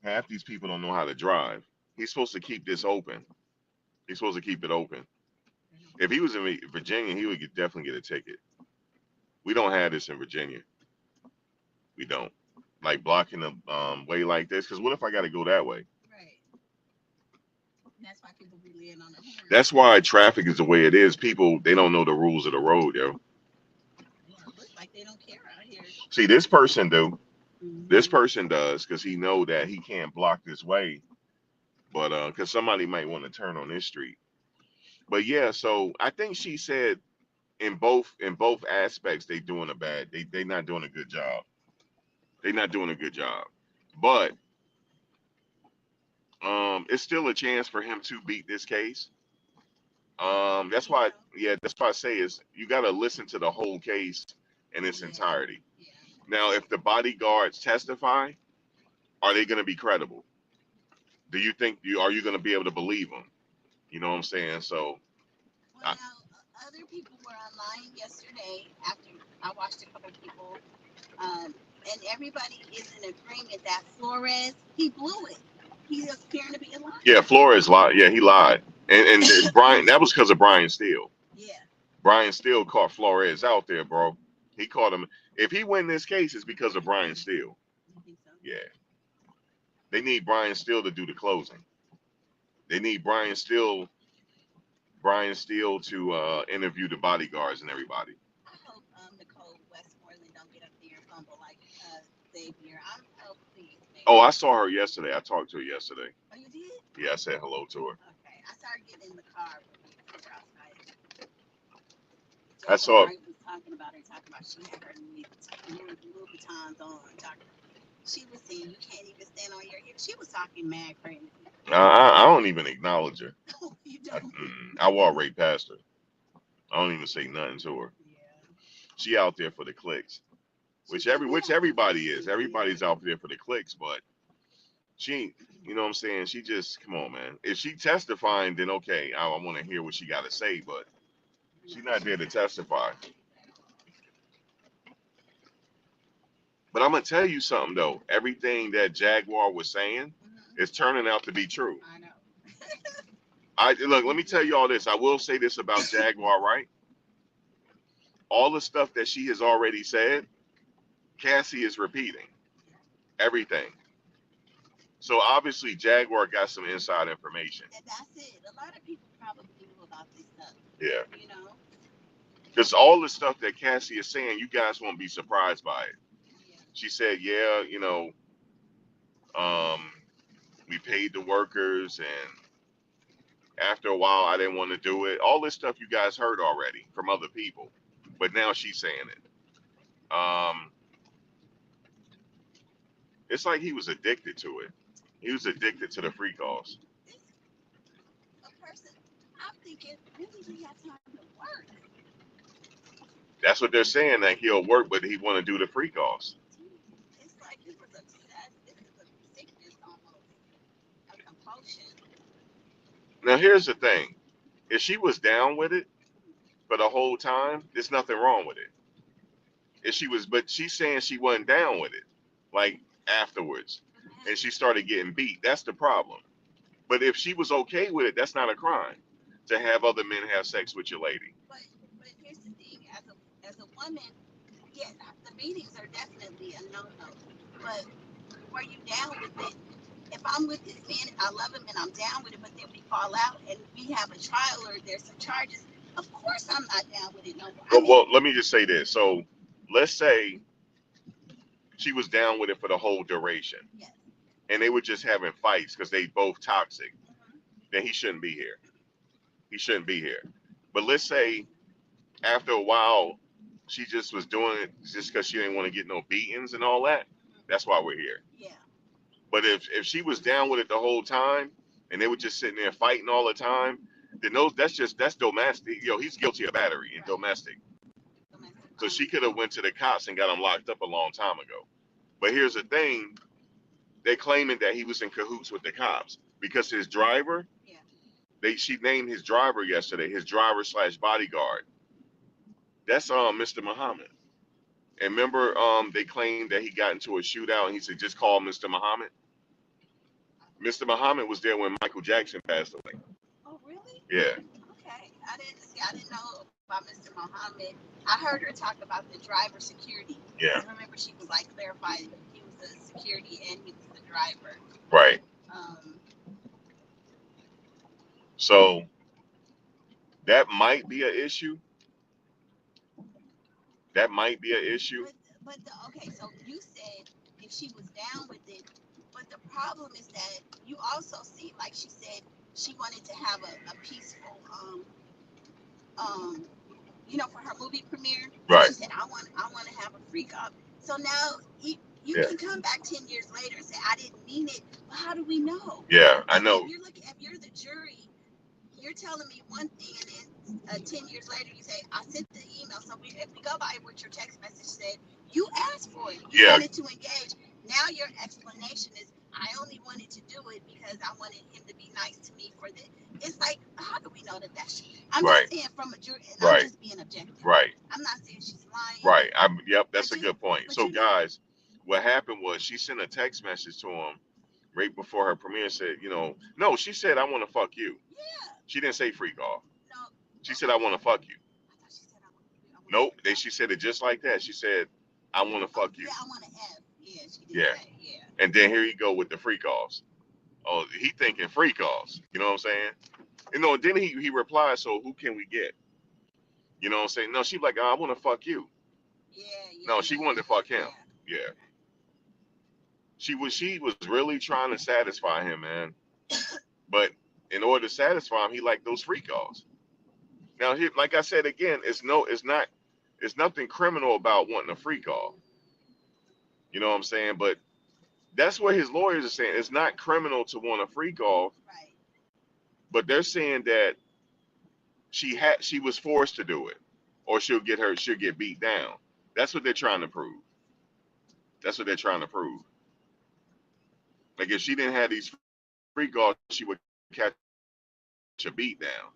half these people don't know how to drive. He's supposed to keep this open. He's supposed to keep it open. If he was in Virginia, he would definitely get a ticket. We don't have this in Virginia. We don't. Like blocking the way like this. Because what if I got to go that way? Right. That's why people be laying on the horn. That's why traffic is the way it is. People, they don't know the rules of the road, yo. Yeah, it looks like they don't care out here. See, this person do. Mm-hmm. This person does because he know that he can't block this way. But because somebody might want to turn on this street. But yeah, so I think she said in both aspects they doing a bad. They not doing a good job. They're not doing a good job. But it's still a chance for him to beat this case. That's You why, know? yeah, that's why I say is you got to listen to the whole case in its Yeah, entirety. yeah. Now, if the bodyguards testify, are they going to be credible? Do you think are you going to be able to believe them? You know what I'm saying? So, Well, I, now other people were online yesterday after I watched a couple people, and everybody is in agreement that Flores he blew it. He is appearing to be a yeah, liar. Flores lied. Yeah, he lied, and Brian, that was because of Brian Steele. Yeah, Brian Steele caught Flores out there, bro. He caught him. If he win this case, it's because of Brian Steele. you think so? Yeah, they need Brian Steele to do the closing. They need Brian Steele to interview the bodyguards and everybody. I hope Nicole Westmoreland don't get up there and fumble like Xavier. Oh please, Oh, baby. I saw her yesterday. I talked to her yesterday. Oh, you did? Yeah, I said hello to her. Okay. I started getting in the car when we were outside. I Jacob saw. Wright was talking about her, talking about she had her Louboutins on. Talking, she was saying you can't even stand on your hip. She was talking mad crazy. I don't even acknowledge her. You I, don't? I walk right past her. I don't even say nothing to her. Yeah. She out there for the clicks, She said we which have to everybody is. listen. Yeah. Everybody's out there for the clicks, but she ain't. You know what I'm saying? She just come on, man. If she testifying, then okay, I want to hear what she got to say, but No, she's not there she's to not. testify. But I'm gonna tell you something though. Everything that Jaguar was saying Hmm. is turning out to be true. I know. I look. Let me tell you all this. I will say this about Jaguar, right? All the stuff that she has already said, Cassie is repeating everything. So obviously Jaguar got some inside information. And that's it. A lot of people probably knew about this stuff. Yeah. You know. Because all the stuff that Cassie is saying, you guys won't be surprised by it. Yeah. She said, yeah, um, we paid the workers, and after a while, I didn't want to do it. All this stuff you guys heard already from other people, but now she's saying it. It's like he was addicted to it. He was addicted to the free calls. This a person. I'm thinking, really, he has time to work. That's what they're saying, that he'll work, but he want to do the free calls. It's like he was obsessed. This is a sickness almost, a compulsion. Now, here's the thing: if she was down with it for the whole time, there's nothing wrong with it. If she was, but she's saying she wasn't down with it, like afterwards, But man, and she started getting beat. That's the problem. But if she was okay with it, that's not a crime to have other men have sex with your lady. but but here's the thing: as a woman, yeah, the meetings are definitely a no no. But were you down with it? If I'm with this man, I love him and I'm down with it, but then we fall out and we have a trial or there's some charges. Of course, I'm not down with it no more. I Well, mean, well, let me just say this. So let's say she was down with it for the whole duration, yes. and they were just having fights because they both toxic. Hmm. Then he shouldn't be here. He shouldn't be here. But let's say after a while, she just was doing it just because she didn't want to get no beatings and all that. Hmm. That's why we're here. Yeah. But if she was down with it the whole time and they were just sitting there fighting all the time, then that's domestic. He's guilty of battery and Right. domestic. Domestic So she violence. could have went to the cops and got him locked up a long time ago. But here's the thing: they're claiming that he was in cahoots with the cops because his driver. Yeah. She named his driver yesterday. His driver slash bodyguard. That's Mr. Muhammad. And remember, they claimed that he got into a shootout and he said, just call Mr. Muhammad. Mr. Muhammad was there when Michael Jackson passed away. Oh, really? Yeah, Okay. I didn't see. I didn't know about Mr. Muhammad. I heard her talk about the driver security. Because yeah, remember, she was like clarifying he was the security and he was the driver. right. Um, So that might be an issue. That might be an issue. okay, so you said if she was down with it, but the problem is that you also see, like she said, she wanted to have a peaceful, um, for her movie premiere. Right. She said, I want to have a freak up. So now you Yeah, can come back 10 years later and say, I didn't mean it. But how do we know? yeah, I I mean, know. if you're the jury, you're telling me one thing, and then 10 years later you say I sent the email. So if we go by what your text message said, you asked for it. You Yeah, wanted to engage. Now your explanation is I only wanted to do it because I wanted him to be nice to me for this. It's like, how do we know that that's? I'm right, just saying from a jury, and I'm right, just being objective. right, I'm not saying she's lying, right. Yep, that's but a you, good point. but So, you know, guys, what happened was she sent a text message to him right before her premiere. Said, no, she said I want to fuck you. yeah, She didn't say freak off. no, She said I okay. want to fuck you. I thought she said I want to Nope. freak Then out. she said it just like that. She said I want to Oh fuck you. yeah, I want to F. Yeah, she did Yeah. say yeah. And then here you go with the freak offs. Oh, he thinking freak offs. You know what I'm saying? Then he replied, so who can we get? You know what I'm saying? No, she like, I want to fuck you. Yeah, yeah, No, she yeah, wanted to fuck him. yeah. Yeah. She was really trying to satisfy him, man. But in order to satisfy him, he liked those freak offs. Now, he, like I said again, it's nothing criminal about wanting a freak off. You know what I'm saying? But that's what his lawyers are saying. It's not criminal to want a freak off, Right. but they're saying that she was forced to do it, or she'll get beat down. That's what they're trying to prove. That's what they're trying to prove. Like if she didn't have these freak offs, she would catch a beat down.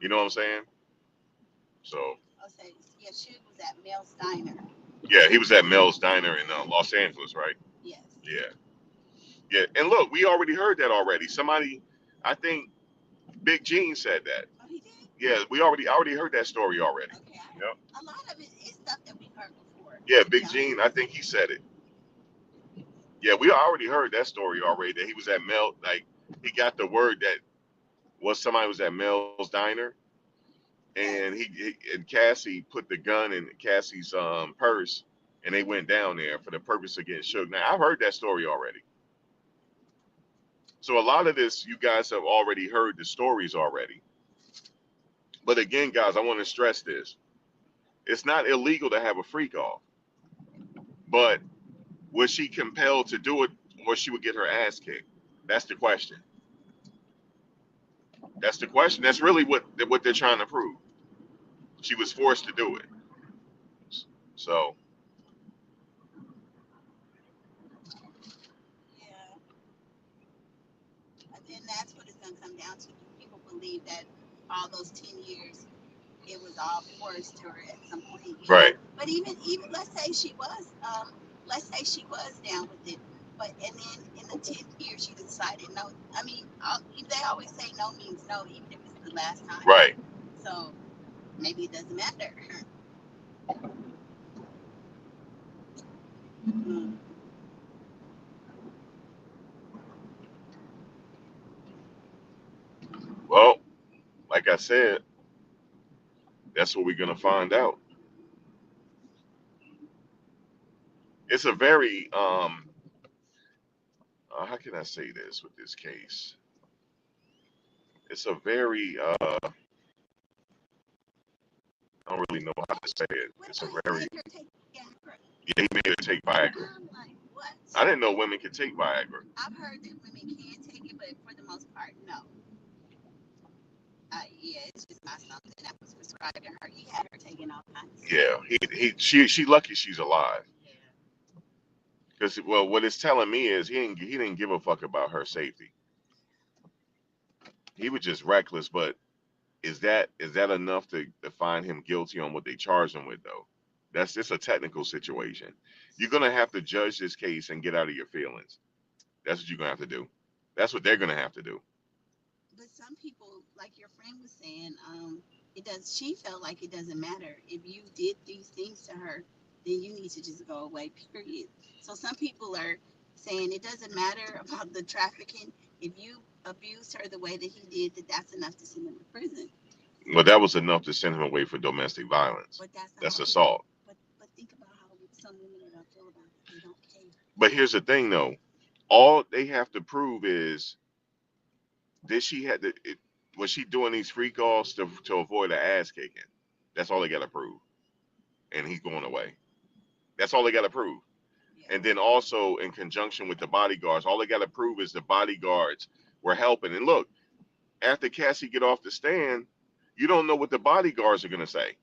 You know what I'm saying? So I'll say yeah. She was at Mel's Diner. yeah, he was at Mel's Diner in Los Angeles, right? Yes. Yeah, yeah. And look, we already heard that already. Somebody, I think Big Gene said that. Oh, he did. Yeah, we already heard that story already. Okay. Yep. A lot of it is stuff that we've heard before. Yeah, To be Big honest. Gene, I think he said it. Yeah, we already heard that story already. That he was at Mel, like he got the word that somebody was at Mel's Diner, and Yes. and Cassie put the gun in Cassie's purse, and they went down there for the purpose of getting shook. Now I've heard that story already. So a lot of this, you guys have already heard the stories already. But again, guys, I want to stress this: it's not illegal to have a freak off, but was she compelled to do it, or she would get her ass kicked? That's the question. That's the question. That's really what they're trying to prove. She was forced to do it. So Yeah. And then that's what it's gonna come down to. People believe that all those 10 years it was all forced or at some point, right, But even let's say she was down with it, but and then in the 10 years she decided no. I mean, they always say no means no, even if it's the last time. right. So maybe it doesn't matter. Mm. Well, like I said, that's what we're gonna find out. It's a very how can I say this with this case? It's a very I don't really know how to say it. What It's a about he very made her take Viagra? yeah. He made her take Viagra. I'm like, what? I didn't know women could take Viagra. I've heard that women can take it, but for the most part, no. Yeah, it's just not something that was prescribed to her. He had her taking all kinds of stuff. Yeah, she lucky she's alive. Yeah. Because well, what it's telling me is he didn't give a fuck about her safety. He was just reckless. But is that enough to find him guilty on what they charged him with though? That's just a technical situation. You're gonna have to judge this case and get out of your feelings. That's what you're gonna have to do. That's what they're gonna have to do. But some people, like your friend was saying, it does. She felt like it doesn't matter if you did these things to her, then you need to just go away. Period. So some people are saying it doesn't matter about the trafficking. If you abused her the way that he did, that's enough to send him to prison. Well, that was enough to send him away for domestic violence. But that's not That's how people. assault. But think about how some women are gonna feel about it. They don't care. But here's the thing though. All they have to prove is did she had the it, was she doing these free calls to avoid an ass kicking? That's all they got to prove. And he's going away. That's all they got to prove. Yeah. And then also in conjunction with the bodyguards, all they got to prove is the bodyguards were helping. And look, after Cassie get off the stand, you don't know what the bodyguards are gonna say.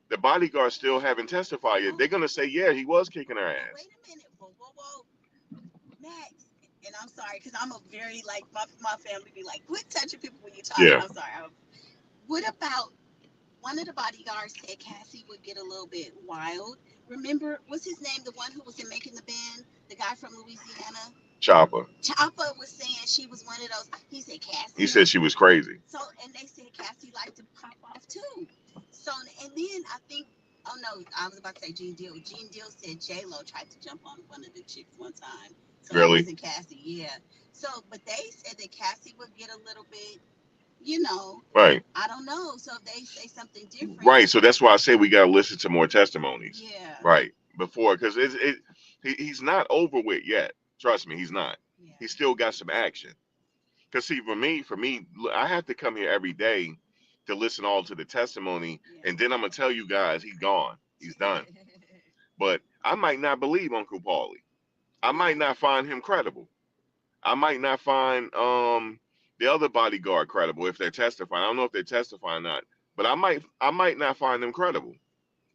The bodyguards still haven't testified yet. They're gonna say, yeah, he was kicking her ass. Wait a minute. Whoa. Max. And I'm sorry, because I'm a very, like, my family be like, quit touching people when you're talking. Yeah. I'm sorry. What about one of the bodyguards said Cassie would get a little bit wild? Remember, what's his name? The one who was in Making the Band? The guy from Louisiana? Chopper. Chopper was saying she was one of those. He said Cassie. He said she was crazy. So, and they said Cassie liked to pop off too. So, and then I think, oh no, I was about to say Gene Deal. Gene Deal said J Lo tried to jump on one of the chicks one time. So Really? That wasn't Cassie, yeah. So, but they said that Cassie would get a little bit, you know. Right. I don't know. So if they say something different. Right. So that's why I say we gotta listen to more testimonies. Yeah. Right. Before, because he's not over with yet. Trust me, he's not. Yeah. He's still got some action. Because see, for me, I have to come here every day to listen all to the testimony, Yeah. and then I'm gonna tell you guys he's gone, he's done. But I might not believe Uncle Paulie. I might not find him credible. I might not find the other bodyguard credible if they're testifying. I don't know if they're testifying or not, but I might not find them credible.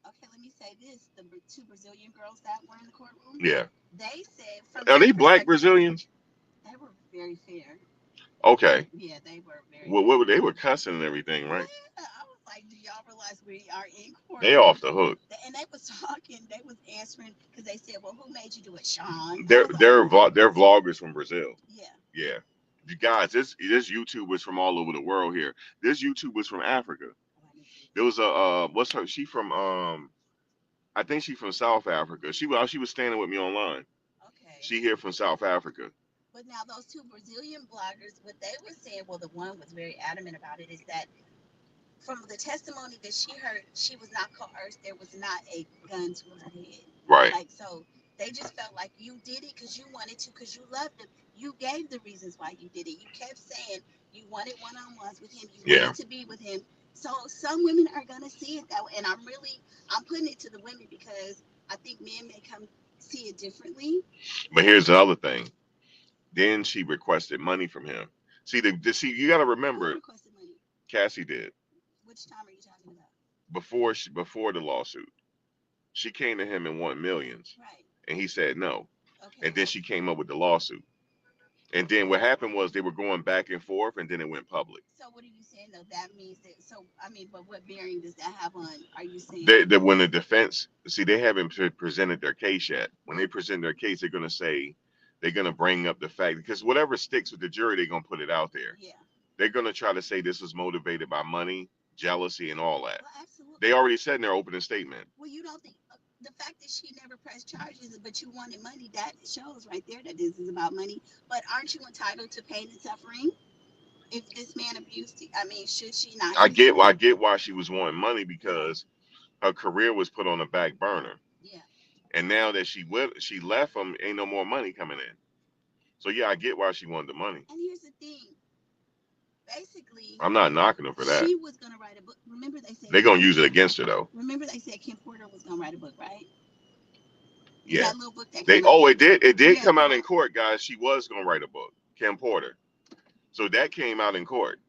Okay, let me say this: the two Brazilian girls that were in the courtroom. Yeah. They said from Are they black Brazilians? They were very fair. Okay. Yeah, they were very. Well, they were cussing and everything, right? Yeah, I was like, do y'all realize we are in court? They off the hook. And they was talking. They was answering because they said, "Well, who made you do it, Sean?" They're vloggers from Brazil. Yeah. Yeah. You guys, this YouTubers from all over the world here. This YouTuber's from Africa. There was a what's her? She from I think she from South Africa. She was standing with me online. Okay. She here from South Africa. But now those two Brazilian bloggers, what they were saying, well, the one was very adamant about it, is that from the testimony that she heard, she was not coerced. There was not a gun to her head. Right. Like, so they just felt like you did it because you wanted to, because you loved him. You gave the reasons why you did it. You kept saying you wanted one-on-ones with him. You wanted to be with him. So some women are going to see it that way. And I'm putting it to the women because I think men may come see it differently. But here's the other thing. Then she requested money from him. See, you got to remember. Who requested money? Cassie did. Which time are you talking about? Before the lawsuit. She came to him and wanted millions. Right. And he said no. Okay. And then she came up with the lawsuit. And then what happened was they were going back and forth, and then it went public. So what are you saying though? That means that. So I mean, but what bearing does that have on? Are you saying that when the defense they haven't presented their case yet? When they present their case, they're going to bring up the fact, because whatever sticks with the jury, they're going to put it out there. Yeah. They're going to try to say this was motivated by money, jealousy, and all that. Well, absolutely. They already said in their opening statement. Well, you don't think the fact that she never pressed charges, but you wanted money, that shows right there that this is about money. But aren't you entitled to pain and suffering? If this man abused you, I mean, should she not? I get why she was wanting money, because her career was put on the back burner. Yeah. And now that she left him, ain't no more money coming in. So yeah, I get why she wanted the money. And here's the thing. Basically, I'm not knocking her for that. She was gonna write a book. Remember they said they're gonna use it against her though. Remember they said Kim Porter was gonna write a book, right? Yeah. That little book that came out. It did come out in court, guys. She was gonna write a book, Kim Porter. So that came out in court.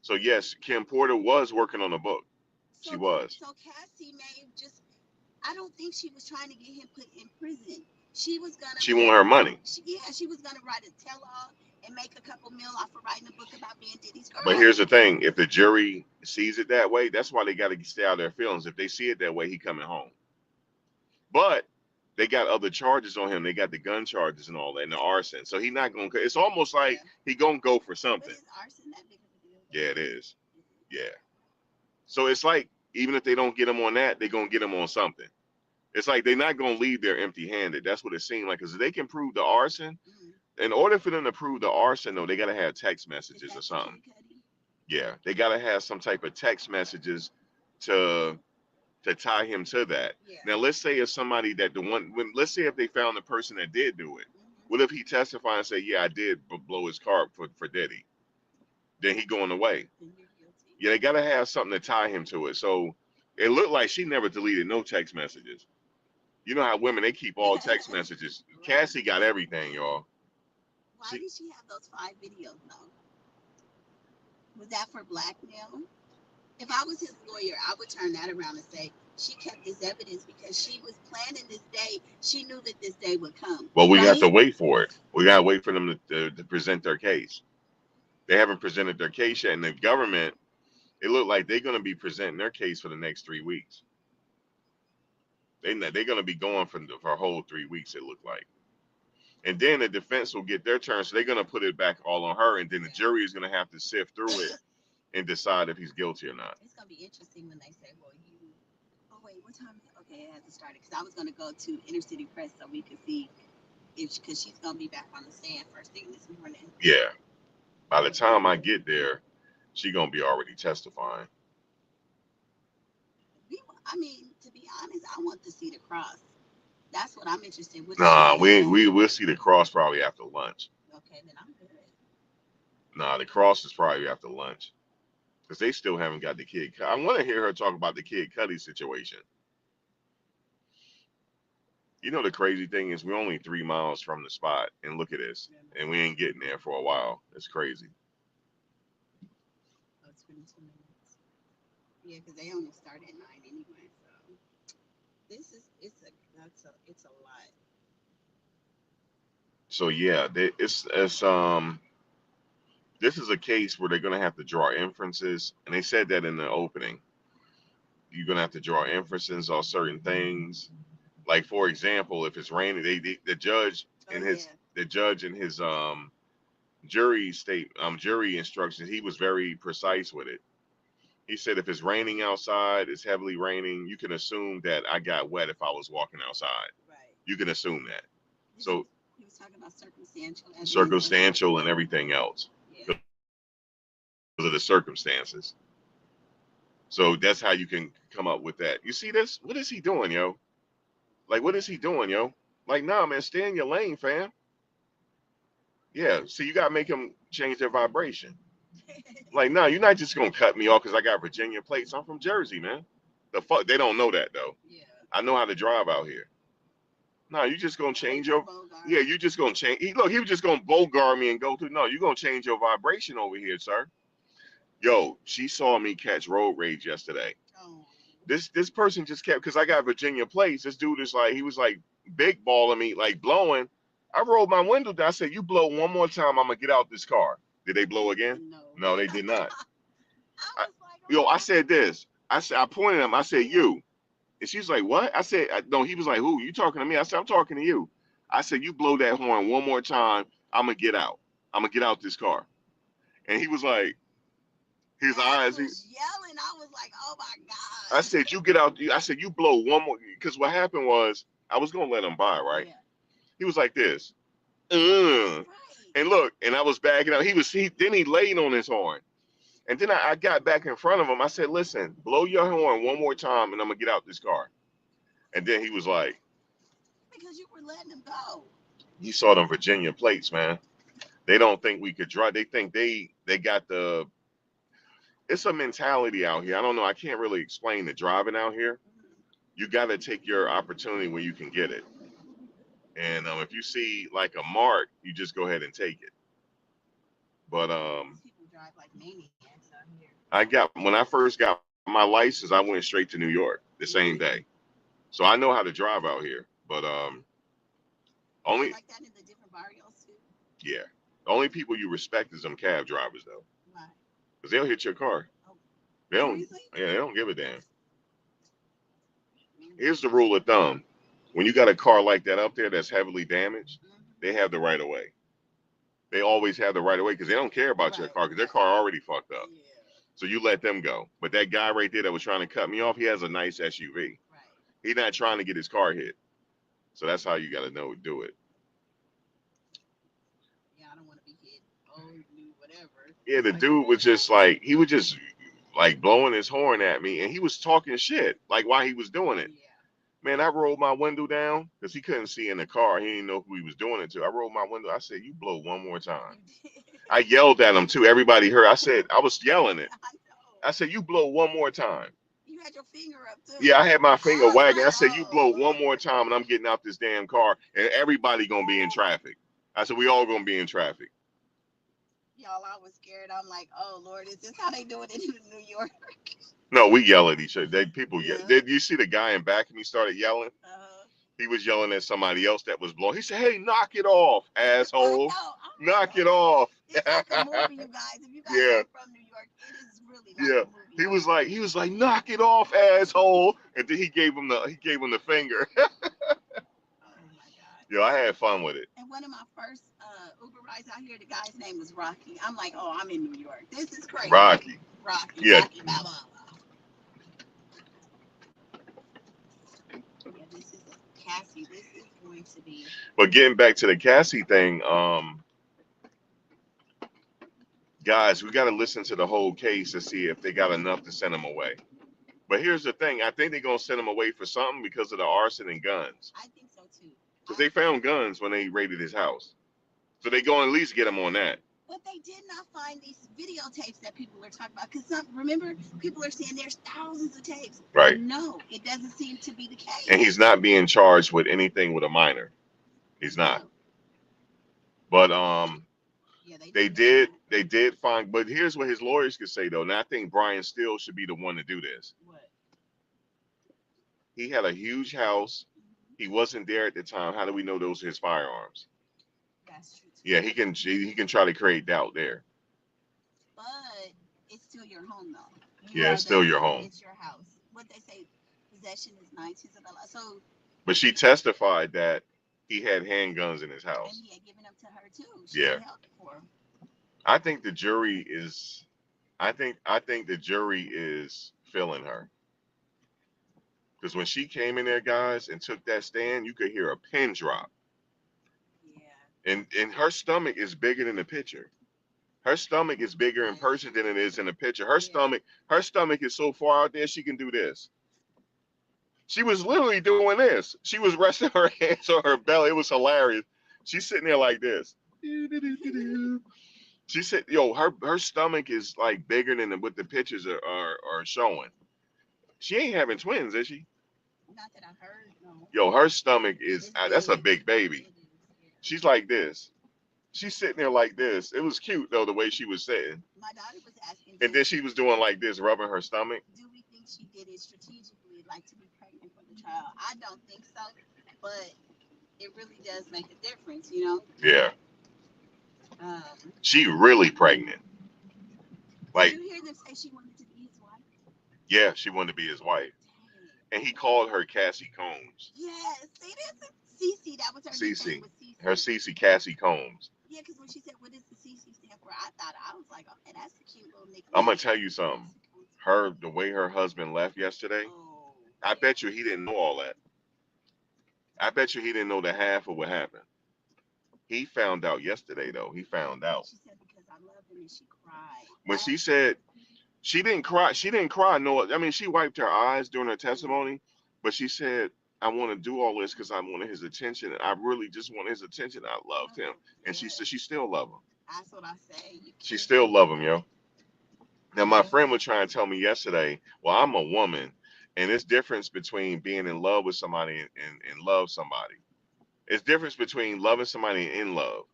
So yes, Kim Porter was working on a book. She was. So Cassie may just, I don't think she was trying to get him put in prison. She was gonna. She wanted her money. She was gonna write a tell-all and make a couple mil off of writing a book about being Diddy's girl. But here's the thing: if the jury sees it that way, that's why they got to stay out of their feelings. If they see it that way, he coming home. But they got other charges on him. They got the gun charges and all that, and the arson. So he not gonna. It's almost like he gonna go for something. But is arson that big of a deal? Yeah, it is. Yeah. So it's like, even if they don't get him on that, they're gonna get him on something. It's like they're not gonna leave there empty-handed. That's what it seemed like. Because if they can prove the arson, in order for them to prove the arson, though, they gotta have text messages or something. Yeah, they gotta have some type of text messages to tie him to that. Yeah. Now, let's say if somebody let's say if they found the person that did do it. What if he testified and say, yeah, I did blow his car for Diddy? Then he going away. Yeah, they gotta have something to tie him to it. So it looked like she never deleted no text messages. You know how women, they keep all text messages. Cassie got everything, y'all. Why did she have those 5 videos though? Was that for blackmail? If I was his lawyer, I would turn that around and say she kept this evidence because she was planning this day. She knew that this day would come, Well, we have right? to wait for it. We got to wait for them to present their case. They haven't presented their case yet, and the government, it looked like they're going to be presenting their case for the next 3 weeks. They're going to be going for a whole 3 weeks, it looked like. And then the defense will get their turn, so they're going to put it back all on her, and then the jury is going to have to sift through it and decide if he's guilty or not. It's gonna be interesting when they say, "Well, you." Oh wait, what time? Okay, it hasn't started because I was gonna go to Inner City Press so we could see if because she's gonna be back on the stand first thing this morning. Yeah. By the time I get there, she's going to be already testifying. I mean, to be honest, I want to see the cross. That's what I'm interested in. What is Nah, she gonna say? we'll see the cross probably after lunch. Okay, then I'm good. Nah, the cross is probably after lunch. Because they still haven't got the kid. I want to hear her talk about the Kid Cudi situation. You know, the crazy thing is we're only 3 miles from the spot, and look at this, and we ain't getting there for a while. It's crazy. Oh, 22 minutes. Yeah, because they only start at 9 anyway. So this is it's a lot. So yeah, this is a case where they're gonna have to draw inferences, and they said that in the opening. You're gonna have to draw inferences on certain things. Like for example, if it's raining, the judge Oh in his yeah. the judge in his jury instructions, he was very precise with it. He said if it's raining outside, it's heavily raining, you can assume that I got wet if I was walking outside. Right. You can assume that. This So he was talking about circumstantial evidence. circumstantial and everything else Yeah. because of the circumstances. So that's how you can come up with that. You see this? What is he doing, yo? Like, what is he doing, yo? Like, nah, man, stay in your lane, fam. Yeah. See, you gotta make them change their vibration. Like, nah, you're not just gonna cut me off because I got Virginia plates. I'm from Jersey, man. The fuck, they don't know that though. Yeah. I know how to drive out here. No, you just gonna change your. Yeah, you just gonna change. Look, he was just gonna bogart me and go through. No, you gonna change your vibration over here, sir. Yo, she saw me catch road rage yesterday. Oh. This person just kept because I got Virginia plates. This dude is like he was like big balling me, like blowing. I rolled my window down. I said, "You blow one more time, I'm gonna get out this car." Did they blow again? No. No, they did not. I was like, Yo, I said this. I pointed at him. I said, "You." And she's like, "What?" I said, "No." He was like, "Who? You talking to me?" I said, "I'm talking to you." I said, "You blow that horn one more time, I'm gonna get out. I'm gonna get out this car." And he was like, his eyes. Was yelling. I was like, "Oh my I god!" said, "You get out." I said, "You blow one more." Because what happened was, I was gonna let him by, right? Yeah. He was like this, Right. and look, and I was backing up. Then he laid on his horn, and then I got back in front of him. I said, "Listen, blow your horn one more time, and I'm gonna get out this car." And then he was like, Because you were letting him go. "He saw them Virginia plates, man. They don't think we could drive. They think they got the. It's a mentality out here. I don't know. I can't really explain the driving out here. You got to take your opportunity when you can get it. And if you see like a mark, you just go ahead and take it. But People drive like maniacs out here. I got when I first got my license, I went straight to New York the same day, so I know how to drive out here. But only like that in the different barrios too. yeah, the only people you respect is them cab drivers though, Why? because they'll hit your car. Oh, They don't. seriously? Yeah, they don't give a damn. Mm-hmm. Here's the rule of thumb: when you got a car like that up there that's heavily damaged, they have the right of way. They always have the right of way because they don't care about your car because their car already fucked up. Yeah. So you let them go. But that guy right there that was trying to cut me off, he has a nice SUV. Right. He's not trying to get his car hit. So that's how you got to do it. Yeah, I don't want to be hit. Old, new, whatever. Yeah, the dude was just like, he was just like blowing his horn at me and he was talking shit like while he was doing it. Yeah. Man, I rolled my window down because he couldn't see in the car. He didn't know who he was doing it to. I rolled my window. I said, "You blow one more time." I yelled at him too. Everybody heard. I said, I was yelling it. I know. I said, "You blow one more time." You had your finger up too. Yeah, I had my finger was wagging. like, I said, "You blow oh, one more time, and I'm getting out this damn car, and everybody gonna be in traffic." I said, "We all gonna be in traffic." y'all, I was scared. I'm like, oh Lord, is this how they do it in New York? No, we yell at each other. People Yeah. Did you see the guy in back of me started yelling? Uh, He was yelling at somebody else that was blowing. He said, "Hey, knock it off, I asshole! know. I'm like, Knock it oh, off!" it's like a movie, you guys. If you guys Yeah, are from New York, it is really like yeah. a movie. He was like, "Knock it off, asshole!" And then he gave him the finger. Oh my God. Yo, I had fun with it. And one of my first Uber rides out here, the guy's name was Rocky. I'm like, oh, I'm in New York. This is crazy. Rocky. Yeah. Rocky, blah, blah, blah. Yeah, this is Cassie. This is going to be. But getting back to the Cassie thing, guys, we got to listen to the whole case to see if they got enough to send him away. But here's the thing: I think they're gonna send him away for something because of the arson and guns. I think so too. Because they found guns when they raided his house, so they go at least get him on that. But they did not find these videotapes that people were talking about. Because remember, people are saying there's thousands of tapes. Right. No, it doesn't seem to be the case. And he's not being charged with anything with a minor. He's not. No. But Yeah, they did find. But here's what his lawyers could say though. And I think Brian Steele should be the one to do this. What? He had a huge house. He wasn't there at the time. How do we know those are his firearms? That's true too. Yeah, he can try to create doubt there. But it's still your home though. Yeah, it's still your home. It's your house. What they say, possession is 9/10 of the law. So. But she testified that he had handguns in his house. And he had given them to her too. She Yeah. held it for him. I think the jury is. I think the jury is feeling her. Because when she came in there, guys, and took that stand, you could hear a pin drop. Yeah. And her stomach is bigger than the picture. Her stomach is bigger in person than it is in the picture. Her stomach is so far out there she can do this. She was literally doing this. She was resting her hands on her belly. It was hilarious. She's sitting there like this. She said, "Yo, her stomach is like bigger than what the pictures are showing. She ain't having twins, is she?" Not that I heard, no. Yo, her stomach is that's a big baby. It is, yeah. She's like this. She's sitting there like this. It was cute though the way she was sitting. My daughter was asking. And then she was doing like this, rubbing her stomach. Do we think she did it strategically, like to be pregnant for the child? I don't think so, but it really does make a difference, you know. Yeah. She really pregnant. Like. Did you hear them say she wanted to be his wife? Yeah, she wanted to be his wife. And he called her Cassie Combs. Yes, see, that's Cece. That was her Cece. Cece. Her Cece Cassie Combs. Yeah, because when she said, "What does the CC stand for?" I was like, "Okay, that's a cute little nickname." I'm gonna tell you something. The way her husband left yesterday, I bet you he didn't know all that. I bet you he didn't know the half of what happened. He found out yesterday, though. He found out. She said because I love him, and she cried. When she said she didn't cry, No, I mean she wiped her eyes during her testimony, but she said, "I want to do all this because I wanted his attention. I really just wanted his attention. I loved him." And she said she still love him. That's what I say. She still love him, yo. Now my friend was trying to tell me yesterday, well, I'm a woman, and it's difference between being in love with somebody and love somebody. It's difference between loving somebody and in love.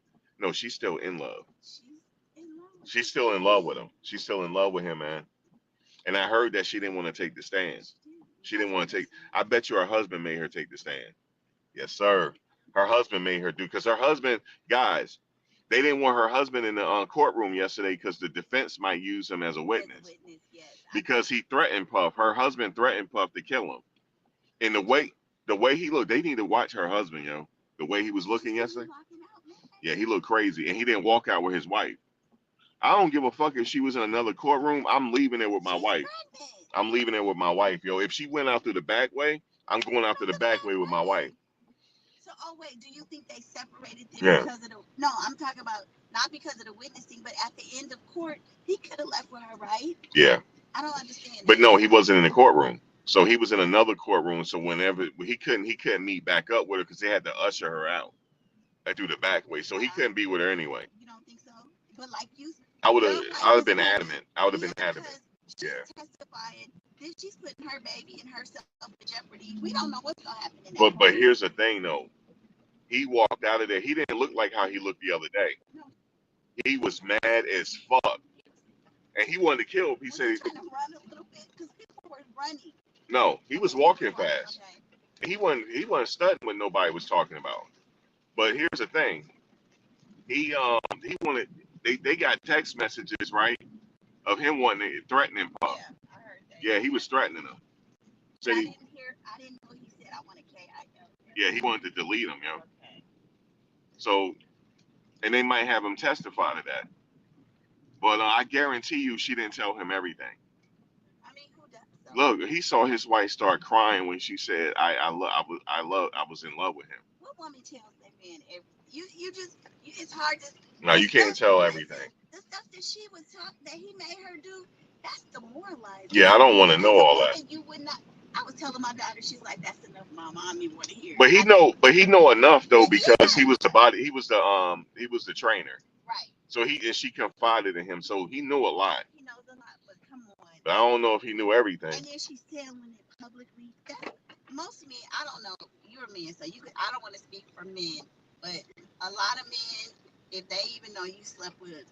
No, she's still in love. She's still in love with him. She's still in love with him, man. And I heard that she didn't want to take the stand. She didn't want to take. I bet you her husband made her take the stand. Yes, sir. Her husband made her do, because her husband, guys, they didn't want her husband in the courtroom yesterday because the defense might use him as a witness. Because he threatened Puff. Her husband threatened Puff to kill him. And the way he looked, they need to watch her husband, yo. The way he was looking yesterday. Yeah, he looked crazy. And he didn't walk out with his wife. I don't give a fuck if she was in another courtroom. I'm leaving there with my wife. I'm leaving there with my wife, yo. If she went out through the back way, I'm going out through the back way with my wife. So, wait, do you think they separated them because of the... No, I'm talking about not because of the witnessing, but at the end of court, he could have left with her, right? Yeah. I don't understand that. But no, he wasn't in the courtroom. So he was in another courtroom. So whenever he couldn't meet back up with her because they had to usher her out through the back way. So he couldn't be with her anyway. You don't think so? But like you... I would have been adamant. I would have been adamant. She's testifying. Then she's putting her baby and herself in jeopardy. We don't know what's gonna happen in that. But here's the thing, though. He walked out of there. He didn't look like how he looked the other day. No. He was mad as fuck, and he wanted to kill him. He Was said, he trying to run a little bit? Because people were running. "No, he was Okay, he was walking walking. fast. Okay. He wasn't studying what nobody was talking about." But here's the thing: he wanted. They got text messages, right, of him wanting to threatening Puff. Yeah, I heard that. Yeah, he was threatening him. But Said I he, didn't hear. I didn't know he said I want to KIL. yeah, he wanted to delete him, yo. Okay. So, and they might have him testify to that. But I guarantee you, she didn't tell him everything. I mean, who does? So, Look, he saw his wife start crying when she said, I was in love with him." what woman tells that man everything? You just it's hard to. No, you can't tell everything. The stuff that she was taught that he made her do, that's demoralizing. Yeah, I don't want to As know a all woman, that. you would not. I was telling my daughter, she's like, "That's enough, Mama. I don't even want to hear it." But he know enough though, because Yeah, he was he was the trainer. right. So she confided in him, so he knew a lot. He knows a lot, but come on. But I don't know if he knew everything. And then she's selling it publicly. That most men, I don't know. You're a man, so you could. I don't want to speak for men, but a lot of men, if they even know you slept with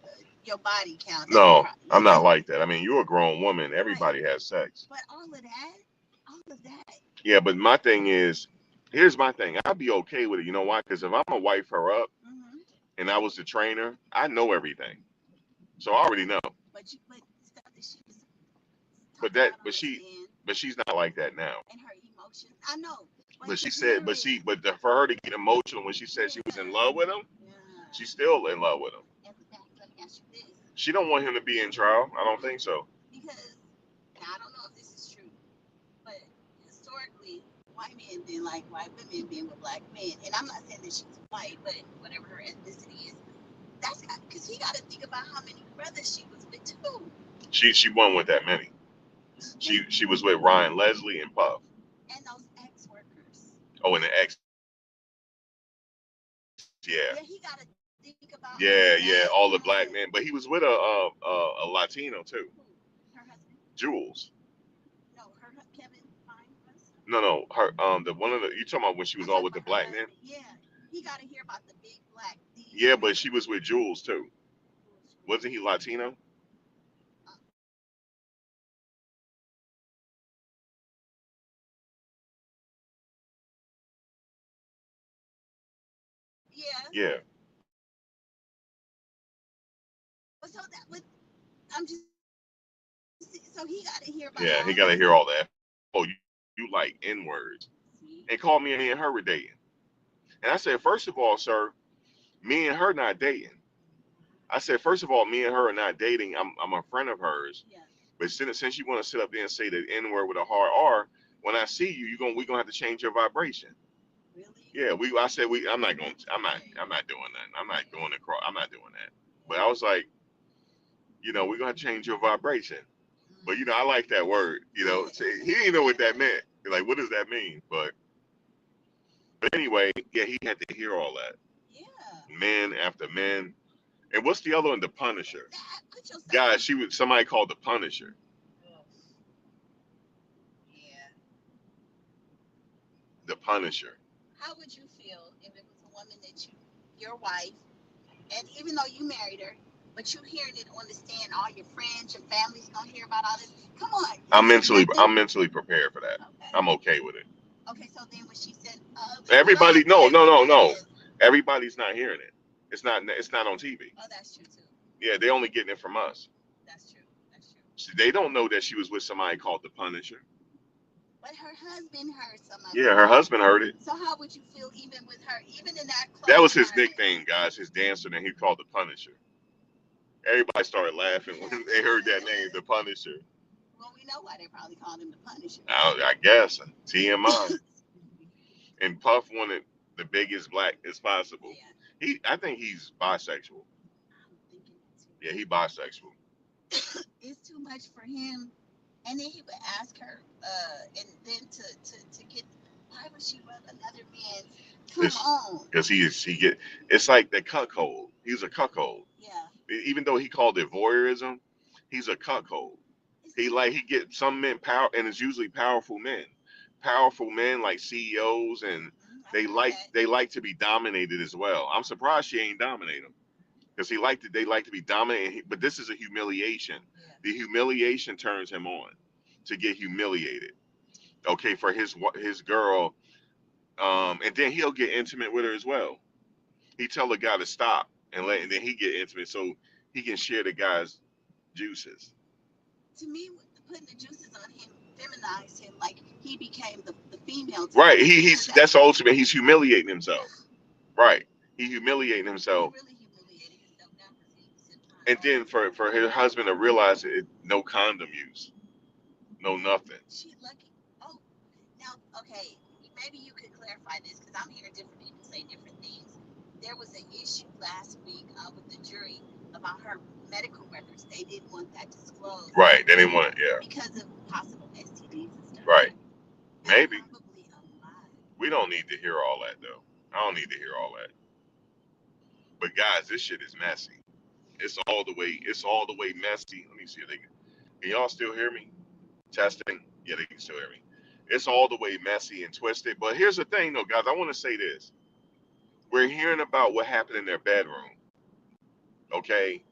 your body count. No, I'm not like that. I mean, you're a grown woman. Right. Everybody has sex. But all of that. Yeah, but my thing is, here's my thing. I'd be okay with it. You know why? Because if I'm gonna wife her up Mm-hmm. and I was the trainer, I know everything. So I already know. But stuff that she was But talking about but on the stand she's not like that now. and her emotions. I know. But she said, for her to get emotional when she said she was in love with him, Yeah. she's still in love with him. And let me ask you this. She don't want him to be in trial. I don't think so. Because now I don't know if this is true, but historically, white men been like white women been with black men, and I'm not saying that she's white, but whatever her ethnicity is, that's because he got to think about how many brothers she was with too. She wasn't with that many. She was with Ryan Leslie and Puff. And those ex workers. Oh, and the ex. Yeah. Yeah, he got to think about. Yeah, all the black men, but he was with a Latino too. Who? Her husband. Jules. No, Kevin Fine was. No, her the one of the you talking about when she was all with the black men? Yeah, he got to hear about the big black. Yeah, but she was with Jules too. Wasn't he Latino? Yeah. So that was. I'm just. So he got to hear about. Yeah, he got to hear all that. Oh, you like N words, and called me and her were dating. And I said, first of all, sir, me and her not dating. I said, first of all, me and her are not dating. I'm a friend of hers. Yeah. But since you want to sit up there and say the N word with a hard R, when I see you, we gonna have to change your vibration. Really? Yeah, I said I'm not doing that. I'm not doing that. But I was like, we're gonna change your vibration. But I like that word. He didn't know what that meant. Like, what does that mean? But anyway, yeah, he had to hear all that. Yeah. Men after men. And what's the other one? The Punisher. Put Guys, somebody called the Punisher. Yeah. The Punisher. How would you feel if it was a woman that your wife, and even though you married her, but you hearing it on the stand, all your friends, your family's gonna hear about all this. Come on. I'm mentally prepared for that. Okay. I'm okay with it. Okay, so then when she said, everybody, no. Everybody's not hearing it. It's not on TV. Oh, that's true too. Yeah, they're only getting it from us. That's true. See, they don't know that she was with somebody called the Punisher. But her husband heard somebody. Yeah, her husband heard it. So how would you feel even with her, even in that close? That was his nickname, guys. His dancer name. He called the Punisher. Everybody started laughing when they heard that name, the Punisher. Well, we know why they probably called him the Punisher. I guess TMI. And Puff wanted the biggest black as possible. Yeah. I think he's bisexual. I'm thinking that too. Yeah, he bisexual. It's too much for him. And then he would ask her, and then to get, why would she rub another man? Come on. Because it's like the cuckold. He's a cuckold. Yeah. Even though he called it voyeurism, he's a cuckold. He gets some men power, and it's usually powerful men. Powerful men like CEOs, and they like to be dominated as well. I'm surprised she ain't dominate him. because they like to be dominant. But this is a humiliation. Yeah. The humiliation turns him on to get humiliated. Okay, for his girl, and then he'll get intimate with her as well. He tell the guy to stop and then he get intimate so he can share the guy's juices. To me, putting the juices on him feminized him. Like he became the female. Right. That's ultimate. He's humiliating himself. Right. He humiliating himself. He really humiliated himself now because he was in time. And then for his husband to realize no condom use, no nothing. She lucky. Oh, now okay. Maybe you could clarify this because I'm hearing different people say different things. There was an issue last week with the jury about her medical records. They didn't want that disclosed. Right. They didn't want it. Yeah. Because of possible STDs and stuff. Right. Maybe. Probably a lot. We don't need to hear all that though. I don't need to hear all that. But guys, this shit is messy. It's all the way messy. Let me see if they can y'all still hear me? Testing. Yeah, they can still hear me. It's all the way messy and twisted. But here's the thing though, guys. I want to say this. We're hearing about what happened in their bedroom. Okay?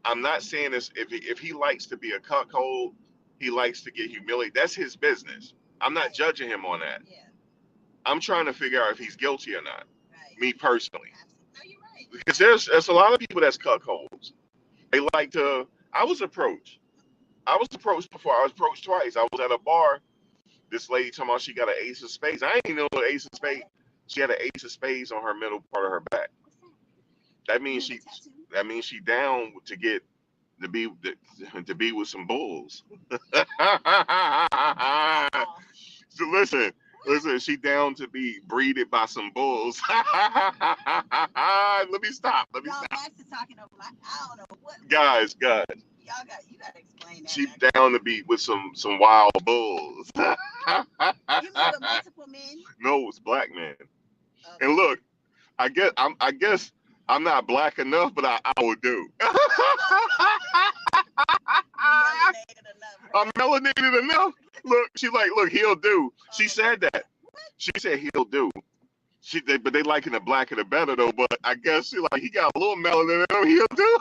I'm not saying this if he likes to be a cuckold, he likes to get humiliated. That's his business. I'm not judging him on that. Yeah. I'm trying to figure out if he's guilty or not. Right. Me personally. No, you're right. Because there's a lot of people that's cuckolds. They like to. I was approached before. I was approached twice. I was at a bar. This lady told me she got an ace of spades. I didn't even know an ace of spades. She had an ace of spades on her middle part of her back. That means she down to get to be with some bulls. So listen, she down to be breeded by some bulls. Let me stop. Max is talking over I don't know what. Guys. You gotta explain that. She down to be with some wild bulls. You live with multiple men? No, it's black men. Okay. And look, I guess I'm not black enough, but I will do. I'm melanated enough. Look, she's like, look, he'll do. She said that. She said he'll do. But they liking the blacker the better though. But I guess she like he got a little melanin in him. He'll do.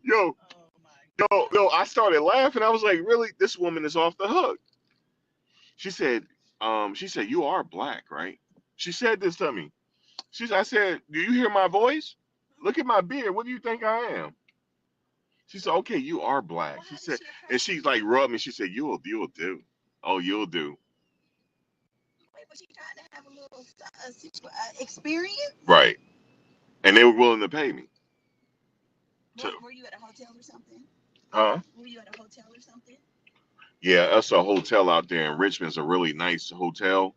Yo, I started laughing. I was like, really? This woman is off the hook. She said, you are black, right? She said this to me. I said, do you hear my voice? Look at my beard. What do you think I am? She said, okay, you are black. She said, and she's like rubbed me. She said, you'll do. Oh, you'll do. Wait, was she trying to have a little experience? Right. And they were willing to pay me. Were you at a hotel or something? Huh? Were you at a hotel or something? Yeah, that's a hotel out there in Richmond. It's a really nice hotel.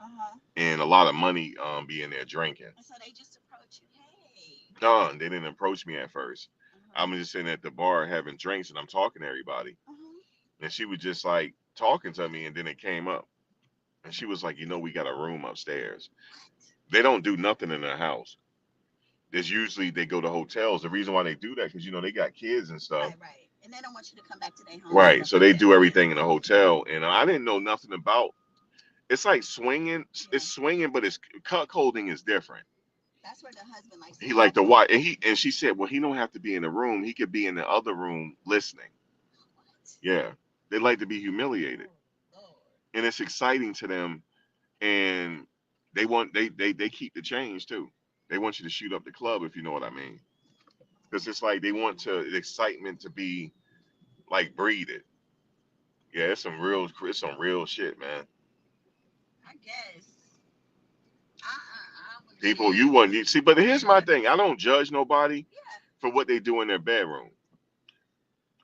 And a lot of money being there drinking. And so they just approached you, hey. No, they didn't approach me at first. I'm just sitting at the bar having drinks and I'm talking to everybody. And she was just like talking to me and then it came up. And she was like, we got a room upstairs. They don't do nothing in their house. There's usually they go to hotels. The reason why they do that because they got kids and stuff. Right. And they don't want you to come back to their home. Right. So they do everything in a hotel. And I didn't know nothing about. It's like swinging. Yeah. It's swinging, but it's cuckolding is different. That's where the husband likes. He liked to watch, and she said, well, he don't have to be in the room. He could be in the other room listening. What? Yeah. They like to be humiliated. And it's exciting to them. And they keep the change too. They want you to shoot up the club, if you know what I mean. Because it's like they want the excitement to be like breeded. Yeah, it's some real shit, man. I guess. People, you see, but here's my thing. I don't judge nobody for what they do in their bedroom.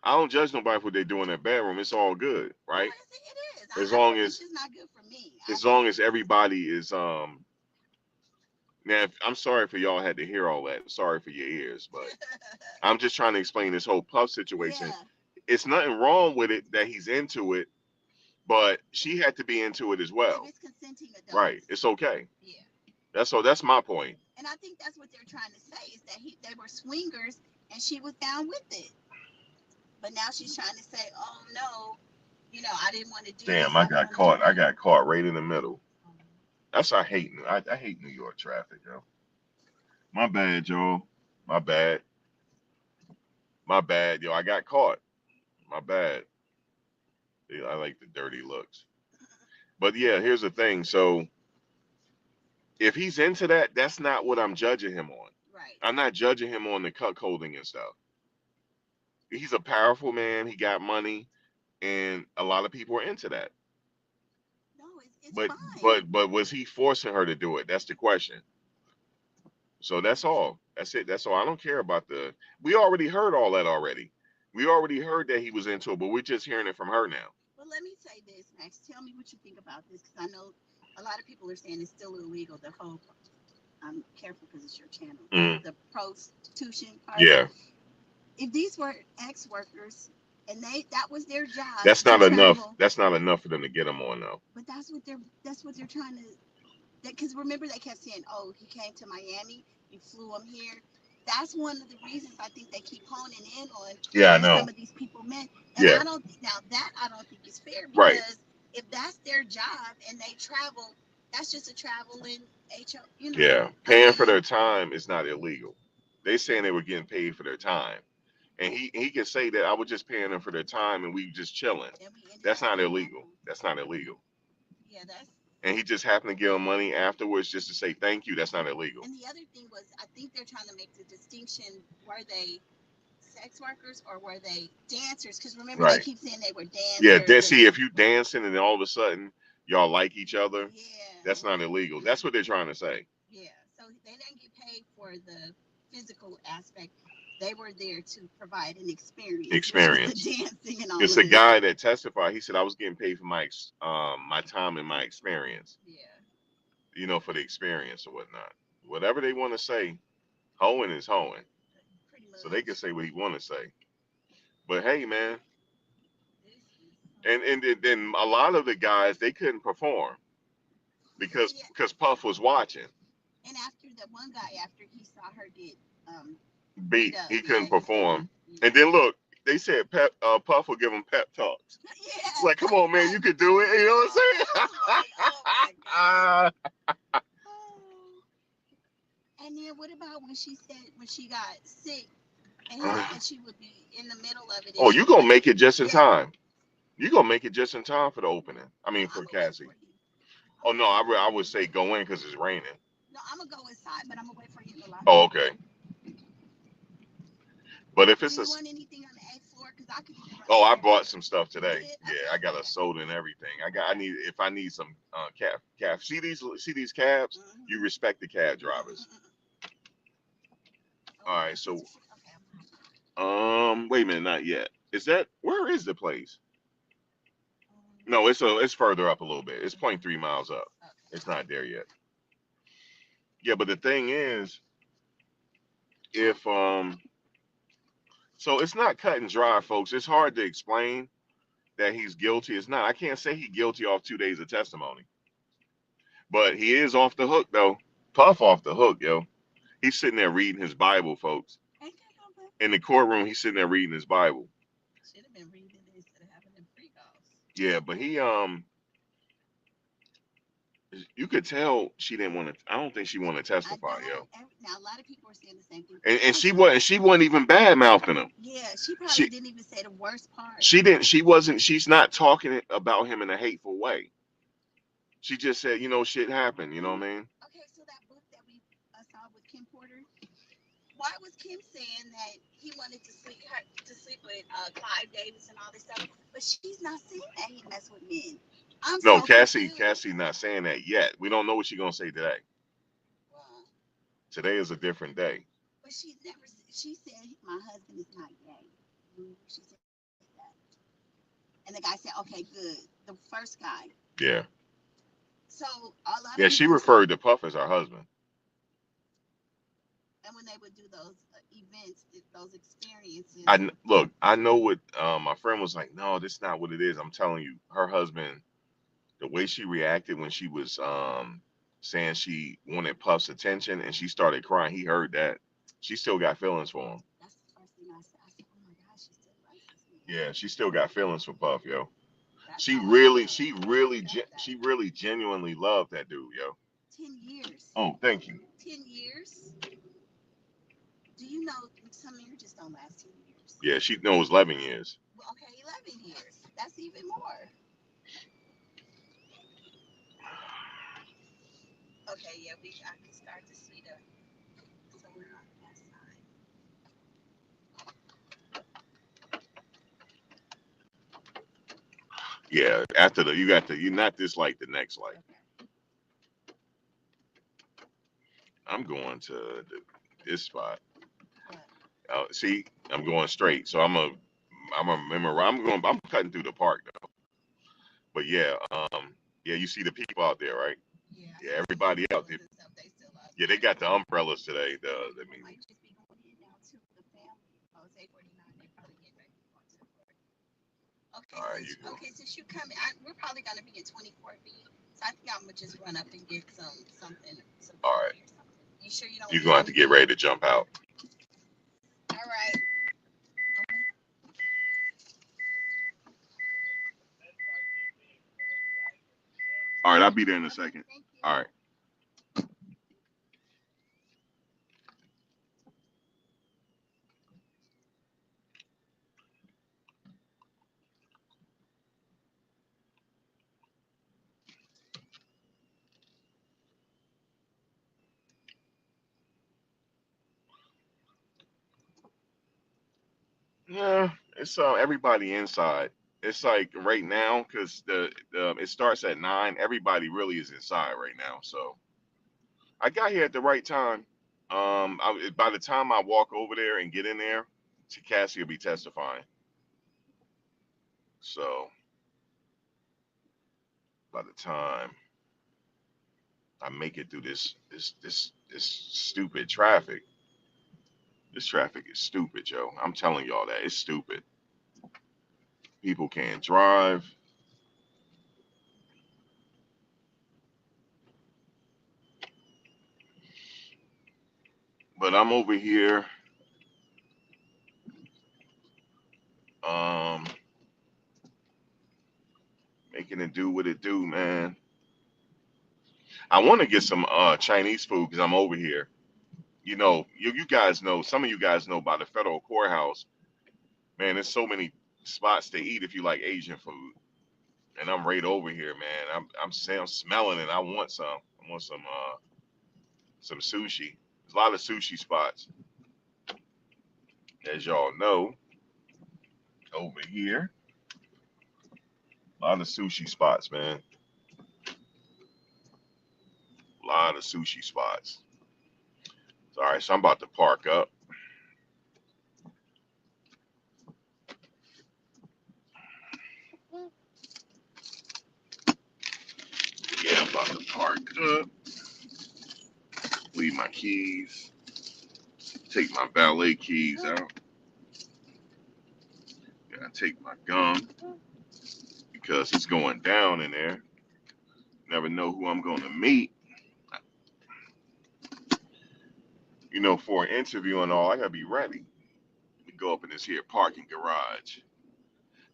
I don't judge nobody for what they do in their bedroom. It's all good, right? It is. As long as it's not good for me. As long as everybody is Now, I'm sorry for y'all had to hear all that. Sorry for your ears, but I'm just trying to explain this whole Puff situation. Yeah. It's nothing wrong with it that he's into it, but she had to be into it as well. If it's consenting adults. Right. It's okay. Yeah. That's my point. And I think that's what they're trying to say is that they were swingers and she was down with it. But now she's trying to say, oh no, I didn't want to do Damn, I got caught. I got caught right in the middle. That's I hate New York traffic, yo. My bad, Joe. My bad. My bad, yo. I got caught. My bad. Yeah, I like the dirty looks. But yeah, here's the thing. So if he's into that, that's not what I'm judging him on. Right. I'm not judging him on the cuckolding and stuff. He's a powerful man. He got money, and a lot of people are into that. No, it's But fine. but was he forcing her to do it? That's the question. So that's all. That's it. That's all. I don't care about the. We already heard all that already. We already heard that he was into it, but we're just hearing it from her now. Well, let me say this, Max. Tell me what you think about this, because I know a lot of people are saying it's still illegal. The whole, I'm careful because it's your channel. Mm, The prostitution part. yeah, If these were ex workers and that was their job that's to not enough. travel, That's not enough for them to get him on though. but that's what they're trying to. Because remember they kept saying, "Oh, he came to Miami, you flew him here." That's one of the reasons I think they keep honing in on Yeah, I what some know. of these people meant. And Yeah, I don't think is fair, right. because if that's their job and they travel, that's just a traveling HO. Yeah, I paying for mean, their time is not illegal. They saying they were getting paid for their time, and he can say that I was just paying them for their time and we just chilling. and we ended That's up not being illegal. couples. That's not illegal. Yeah, that's. And he just happened to give him money afterwards just to say thank you. That's not illegal. And the other thing was, I think they're trying to make the distinction: were they sex workers or were they dancers? Because remember, they Right. keep saying they were Yeah. dancers, and See, if you dancing and then all of a sudden y'all like each other, yeah, that's not illegal. That's what they're trying to say. yeah. So they didn't get paid for the physical aspect. They were there to provide an experience, which was the Experience. dancing and all It's of a this. guy that testified. He said I was getting paid for my time and my experience. Yeah, For the experience or whatnot. Whatever they want to say, hoeing is hoeing. pretty So they can much. say what he want to say. But hey, man, This is and then a lot of the guys they couldn't perform because yeah. because Puff was watching. And after the one guy, after he saw her get beat Beat. up, He yeah, couldn't he perform. couldn't. And Yeah, then look, they said Puff will give him pep talks. It's yeah. like, come on, man, you can do it. You know what I was like, oh my god. I'm saying? Oh. And then what about when she said when she got sick, and he said she would be in the middle of it and Oh, she you gonna wouldn't. make it just in Yeah. time. You gonna make it just in time for the opening. I No, mean, I'm for gonna wait Cassie. for you. I'm Oh gonna no, wait for I you. would say go in because it's raining. No, I'm gonna go inside, but I'm gonna wait for you to lock Oh, in. okay. But if Do it's a you want anything on the 8th floor? Because I could even run Oh, up I there. bought some stuff You today. did? Yeah, I Okay, got a okay, soda and everything. I okay. need if I need some cab. See these cabs? Mm-hmm. You respect the cab drivers. Mm-hmm. Oh, All we right, got so pizza shit. Okay, I'm hungry. wait a minute, not yet. Is that where is the place? No, Um, it's further up a little bit. It's mhm. point 0.3 miles up. Okay. It's not there yet. Yeah, but the thing is, if so it's not cut and dry, folks. It's hard to explain that he's guilty. It's not. I can't say he's guilty off 2 days of testimony, but he is off the hook though. Puff off the hook, yo. He's sitting there reading his Bible, folks. Ain't that something? In the courtroom, he's sitting there reading his Bible. Should have been reading it instead of having them free calls. Yeah, but he you could tell she didn't want to. I don't think she wanted to I testify, yo. don't. Now a lot of people are saying the same thing. And I, she wasn't even bad mouthing him. yeah, she probably She didn't even say the worst part. she didn't. She wasn't. She's not talking about him in a hateful way. She just said, shit happened. You know what I mean? Okay, so that book that we saw with Kim Porter, why was Kim saying that he wanted to sleep with Clive Davis and all this stuff, but she's not saying that he messed with men? I'm No, so Cassie confused. not saying that yet. We don't know what she's gonna say today. Well, Today is a different day. but she's never. She said my husband is not gay. She said that, and the guy said, "Okay, good." The first guy. Yeah. So a lot of Yeah, people she are saying, referred to Puff as her husband. and when they would do those events, those experiences. Look, I know what my friend was like, no, that's not what it is. I'm telling you, her husband, the way she reacted when she was saying she wanted Puff's attention and she started crying, he heard that. She still got feelings for him. That's the first thing I said. I said, "Oh my God, she still likes this man." Yeah, she still got feelings for Puff, yo. That's She how I really, felt. she I really, felt that. she really genuinely loved that dude, yo. 10 years. Oh, thank you. 10 years. Do you know some marriages don't last 2 years? Yeah, she knows 11 years. Well, okay, 11 years. That's even more. Okay, yeah, we I can start to see the. So we're on that side. Yeah, after the you got the you not this light, the next light. Okay. I'm going to this spot. What? See, I'm going straight. So I'm a remember I'm cutting through the park though. But yeah, yeah, you see the people out there, right? Yeah, I Yeah, see some everybody out umbrellas there. and stuff. They still out Yeah, they there. got the umbrellas today. Some I people mean, might just be going in now too. The family. Oh, it's 8:49. They probably get ready to go to work. Okay, all right, you go. since you come, we're probably gonna be in 24B. So I think I'm gonna just run up and get some All right, coffee or something. You sure you don't you're need gonna have to get anything? ready to jump out. All right. Oh wait. All right, I'll be there in a Okay. second. Thank you. All right. Yeah, it's everybody inside. It's like right now because the it starts at 9. Everybody really is inside right now. So I got here at the right time. By the time I walk over there and get in there, Cassie will be testifying. So by the time I make it through this stupid traffic, this traffic is stupid, Joe. I'm telling y'all that it's stupid. People can't drive. But I'm over here, um, making it do what it do, man. I want to get some Chinese food because I'm over here. You know, you guys know. Some of you guys know about the federal courthouse. Man, there's so many spots to eat if you like Asian food. And I'm right over here, man. I'm smelling it. I want some. I want some sushi. There's a lot of sushi spots, as y'all know, over here. A lot of sushi spots, man. A lot of sushi spots. All right, so I'm about to park up. Yeah, I'm about to park up. Leave my keys. Take my valet keys out. Gotta take my gum because it's going down in there. Never know who I'm gonna meet. You know, for an interview and all, I gotta be ready. Let me go up in this here parking garage.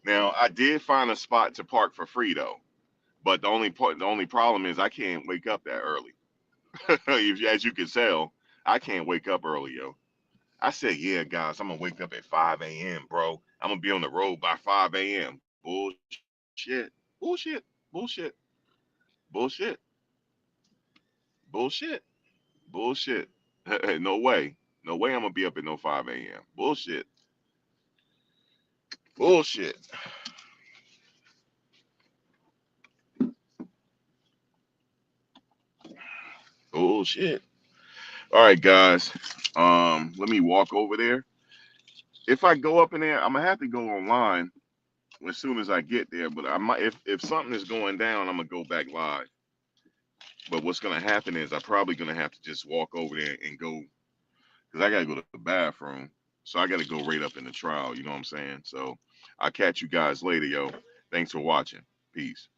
Now, I did find a spot to park for free though, but the only problem is I can't wake up that early. As you can tell, I can't wake up early, yo. I said, yeah, guys, I'm gonna wake up at 5 a.m., bro. I'm gonna be on the road by 5 a.m. Bullshit, bullshit, bullshit, bullshit, bullshit, bullshit. No way, no way. I'm gonna be up at no 5 a.m. Bullshit, bullshit, bullshit. All right, guys. Let me walk over there. If I go up in there, I'm gonna have to go online as soon as I get there. But I might, if something is going down, I'm gonna go back live. But what's gonna happen is I'm probably gonna have to just walk over there and go because I gotta go to the bathroom. So I gotta go right up in the trial. You know what I'm saying? So I'll catch you guys later, yo. Thanks for watching. Peace.